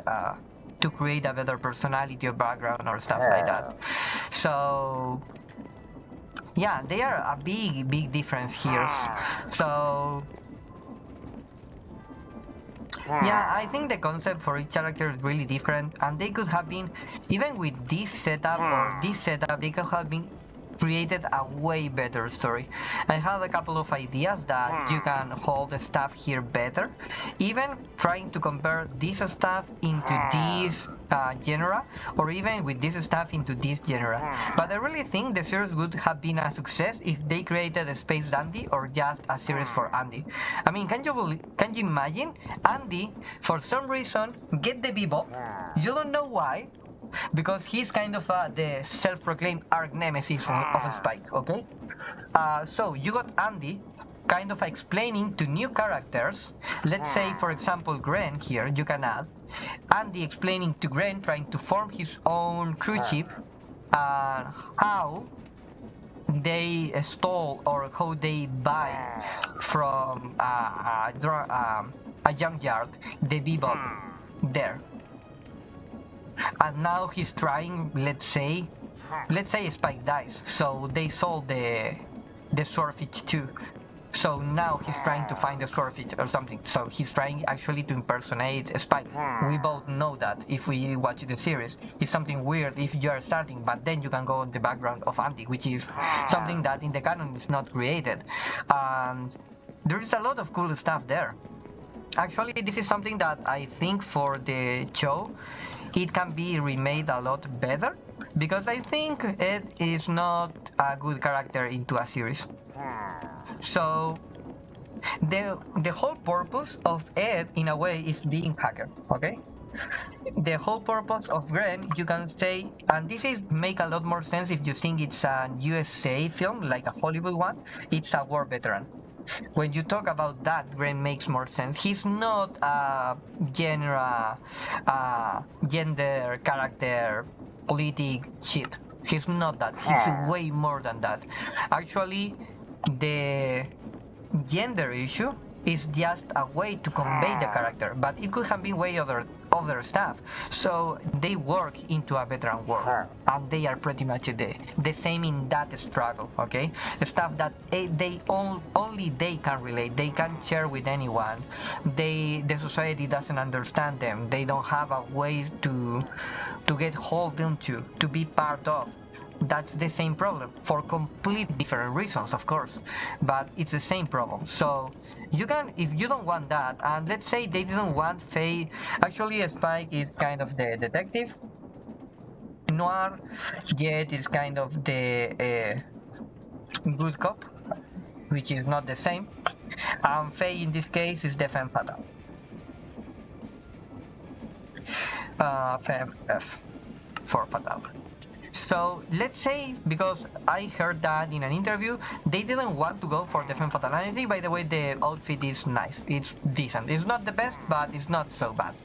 to create a better personality or background or stuff like that. So yeah, they are a big difference here. So yeah, I think the concept for each character is really different, and they could have been, even with this setup or this setup, they could have been created a way better story. I had a couple of ideas that you can hold the stuff here better, even trying to compare this stuff into this genre, or even with this stuff into this genre. But I really think the series would have been a success if they created a Space Dandy or just a series for Andy. I mean, can you imagine Andy for some reason get the Bebop? You don't know why, because he's kind of the self-proclaimed arch nemesis of Spike, okay? So you got Andy kind of explaining to new characters, let's say for example Gren here, you can add Andy explaining to Gren, trying to form his own cruise ship, how they stole or how they buy from a junkyard the Bebop there. And now he's trying, let's say Spike dies, so they sold the swordfish too. So now he's trying to find the swordfish or something. So he's trying actually to impersonate Spike. We both know that if we watch the series. It's something weird if you are starting, but then you can go on the background of Andy, which is something that in the canon is not created. And there is a lot of cool stuff there. Actually, this is something that I think for the show it can be remade a lot better, because I think Ed is not a good character into a series. So the whole purpose of Ed in a way is being hacker, okay? The whole purpose of Gren, you can say, and this is make a lot more sense if you think it's a USA film, like a Hollywood one, it's a war veteran. When you talk about that, Gren makes more sense. He's not a gender character, politic shit. He's not that. He's way more than that. Actually, the gender issue is just a way to convey the character, but it could have been way other stuff. So they work into a veteran world, and they are pretty much the same in that struggle, okay? The stuff that only they can relate, they can't share with anyone. The society doesn't understand them. They don't have a way to get hold into, to be part of. That's the same problem for complete different reasons, of course, but it's the same problem. So you can, if you don't want that, and let's say they didn't want Faye, actually Spike is kind of the detective, Noir, Jet is kind of the good cop, which is not the same, and Faye in this case is the femme fatale. Femme F for fatale. So let's say, because I heard that in an interview, they didn't want to go for the femme fatale. And I think, by the way, the outfit is nice. It's decent. It's not the best, but it's not so bad.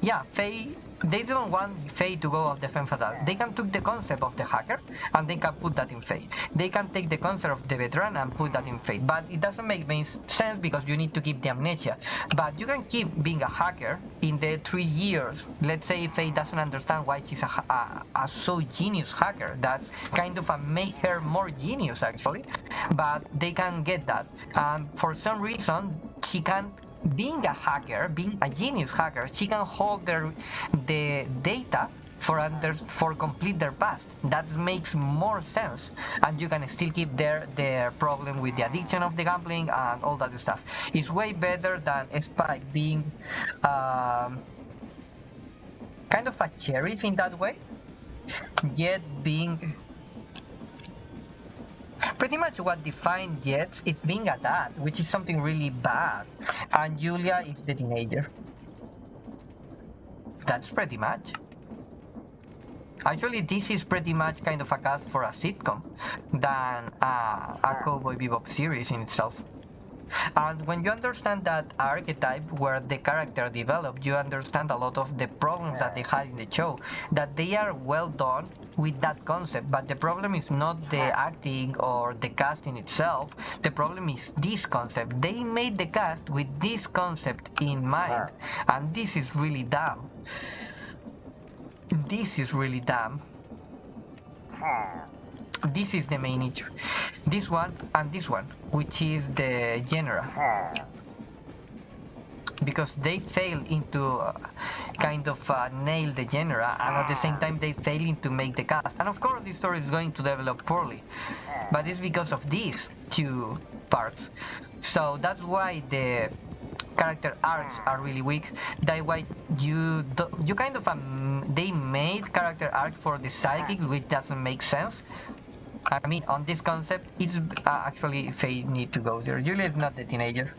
Yeah, Faye, they didn't want Faye to go of the femme fatale. They can take the concept of the hacker and they can put that in Faye. They can take the concept of the veteran and put that in Faye. But it doesn't make sense because you need to keep the amnesia. But you can keep being a hacker in the 3 years. Let's say Faye doesn't understand why she's a so genius hacker. That's kind of make her more genius actually. But they can get that. And for some reason, she can, being a hacker, being a genius hacker, she can hold the data for complete their past. That makes more sense, and you can still keep their problem with the addiction of the gambling and all that stuff. It's way better than Spike being kind of a sheriff in that way, yet being pretty much what defined Jets is being a dad, which is something really bad, and Julia is the teenager. That's pretty much. Actually, this is pretty much kind of a cast for a sitcom than a Cowboy Bebop series in itself. And when you understand that archetype where the character developed, you understand a lot of the problems that they had in the show, that they are well done with that concept. But the problem is not the acting or the casting itself. The problem is this concept. They made the cast with this concept in mind, and this is really dumb. This is really dumb. This is the main issue. This one and this one, which is the genre. Because they fail into kind of nail the genre, and at the same time they fail into make the cast. And of course this story is going to develop poorly, but it's because of these two parts. So that's why the character arcs are really weak. That's why you kind of they made character arcs for the psychic, which doesn't make sense. I mean, on this concept, it's actually Faye need to go there. Julia is not the teenager.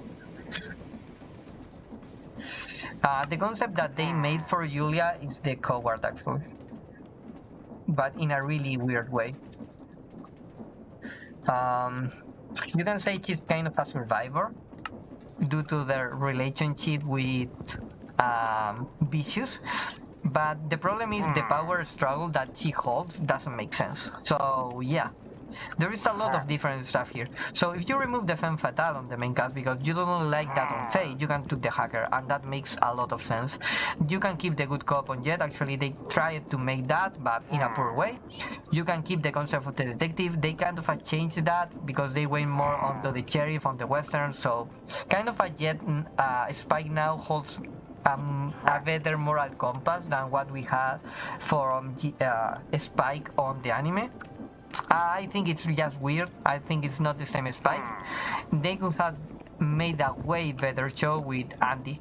The concept that they made for Julia is the coward, actually, but in a really weird way. You can say she's kind of a survivor due to their relationship with Vicious. But the problem is the power struggle that she holds doesn't make sense. So yeah, there is a lot of different stuff here. So if you remove the femme fatale on the main cast because you don't like that on Faye, you can take the hacker, and that makes a lot of sense. You can keep the good cop on Jet. Actually, they tried to make that, but in a poor way. You can keep the concept of the detective. They kind of changed that because they went more onto the sheriff on the western. So kind of a Jet Spike now holds a better moral compass than what we had from Spike on the anime. I think it's just weird. I think it's not the same Spike. They could have made a way better show with Andy.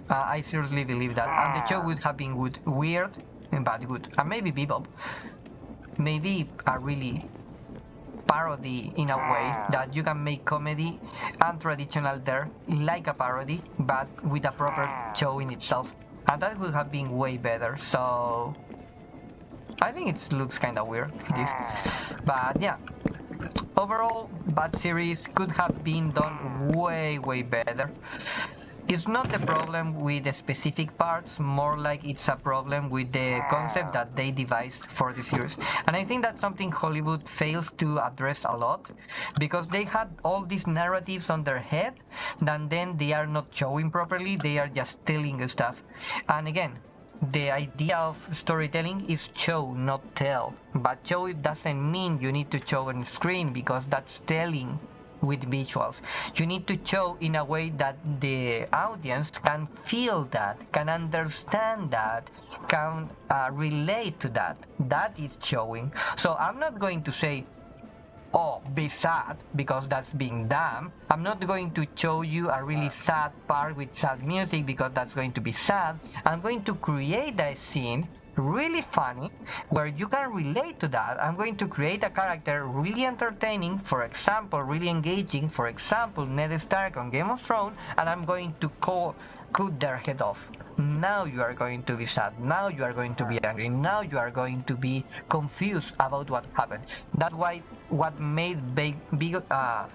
I seriously believe that. And the show would have been good. Weird, but good. And maybe Bebop. Maybe a really parody in a way that you can make comedy and traditional there like a parody, but with a proper show in itself, and that would have been way better. So I think it looks kind of weird, but yeah, overall bad series, could have been done way better. It's not the problem with the specific parts, more like it's a problem with the concept that they devised for the series. And I think that's something Hollywood fails to address a lot, because they had all these narratives on their head, and then they are not showing properly, they are just telling stuff. And again, the idea of storytelling is show, not tell. But show doesn't mean you need to show on screen, because that's telling with visuals. You need to show in a way that the audience can feel that, can understand that, can relate to that. That is showing. So I'm not going to say, oh, be sad, because that's being dumb. I'm not going to show you a really sad part with sad music, because that's going to be sad. I'm going to create a scene really funny where you can relate to that. I'm going to create a character really entertaining, for example, really engaging, for example, Ned Stark on Game of Thrones, and I'm going to cut their head off. Now you are going to be sad. Now you are going to be angry. Now you are going to be confused about what happened. That's why what made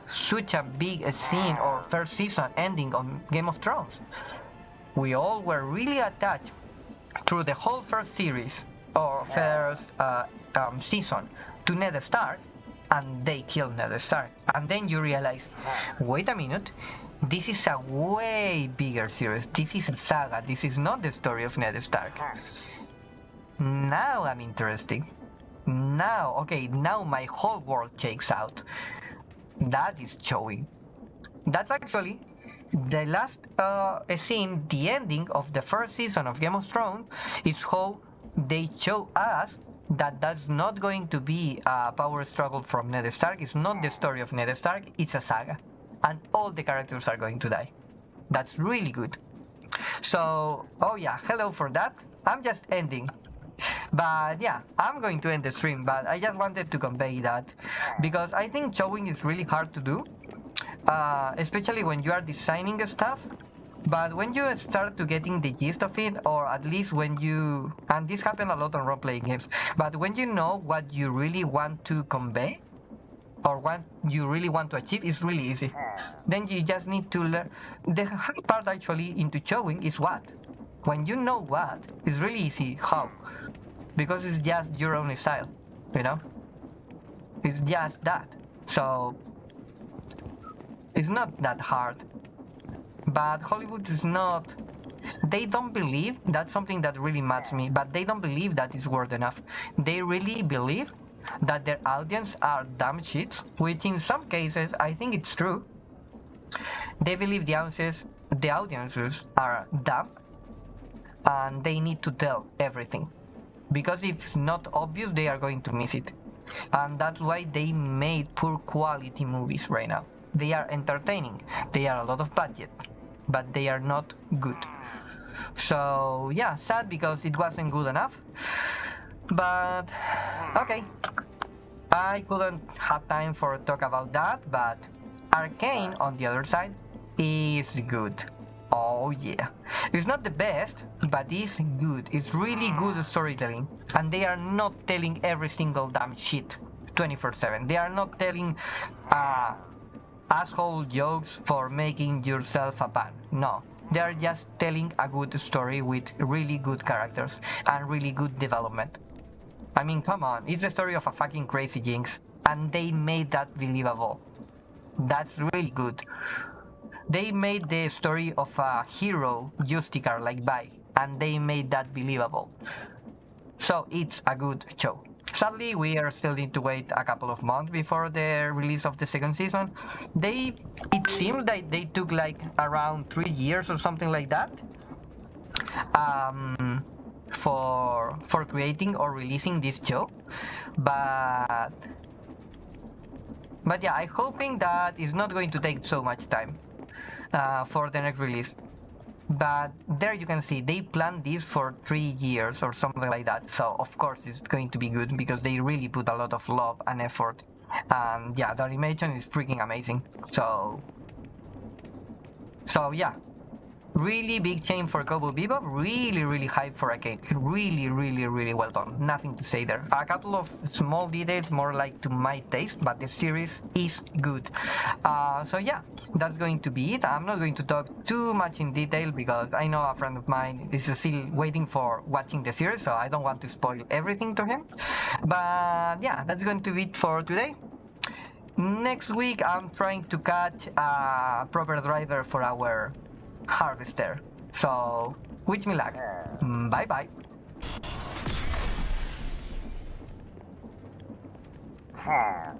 such a big scene or first season ending on Game of Thrones. We all were really attached through the whole first series or first season to Ned Stark, and they killed Ned Stark. And then you realize, wait a minute, this is a way bigger series. This is a saga. This is not the story of Ned Stark. Now I'm interested. Now my whole world checks out. That is showing. That's actually the last scene, the ending of the first season of Game of Thrones, is how they show us that that's not going to be a power struggle from Ned Stark. It's not the story of Ned Stark, it's a saga. And all the characters are going to die. That's really good. So, oh yeah, hello for that. I'm just ending. But yeah, I'm going to end the stream, but I just wanted to convey that because I think showing is really hard to do. Especially when you are designing stuff, but when you start to getting the gist of it, or at least when you, and this happened a lot on role-playing games, but when you know what you really want to convey or what you really want to achieve, it's really easy. Then you just need to learn. The hard part actually into showing is what. When you know what, it's really easy how, because it's just your own style, you know. It's just that. So it's not that hard, but Hollywood is not, they don't believe, that's something that really matters me, but they don't believe that is worth enough. They really believe that their audience are dumb shits, which in some cases I think it's true. They believe the audiences are dumb and they need to tell everything, because if it's not obvious they are going to miss it. And that's why they made poor quality movies right now. They are entertaining, they are a lot of budget, but they are not good. So yeah, sad because it wasn't good enough. But okay, I couldn't have time for talk about that, but Arcane on the other side is good. Oh yeah, it's not the best, but it's good. It's really good storytelling, and they are not telling every single damn shit 24/7. They are not telling asshole jokes for making yourself a pan. No, they are just telling a good story with really good characters and really good development. I mean, come on, it's the story of a fucking crazy Jinx, and they made that believable. That's really good. They made the story of a hero, Justicar, like Vi, and they made that believable. So it's a good show. Sadly, we are still need to wait a couple of months before the release of the second season. It seems that they took like around 3 years or something like that for creating or releasing this show. But yeah, I'm hoping that it's not going to take so much time for the next release. But there you can see they planned this for 3 years or something like that. So of course it's going to be good because they really put a lot of love and effort. And yeah, the animation is freaking amazing. So yeah, really big change for Cowboy Bebop. Really hyped for Arcane. Really well done. Nothing to say there. A couple of small details, more like to my taste, but the series is good. So yeah, that's going to be it. I'm not going to talk too much in detail because I know a friend of mine is still waiting for watching the series, so I don't want to spoil everything to him. But yeah, that's going to be it for today. Next week I'm trying to catch a proper driver for our harvester. So wish me luck. Bye bye. Huh.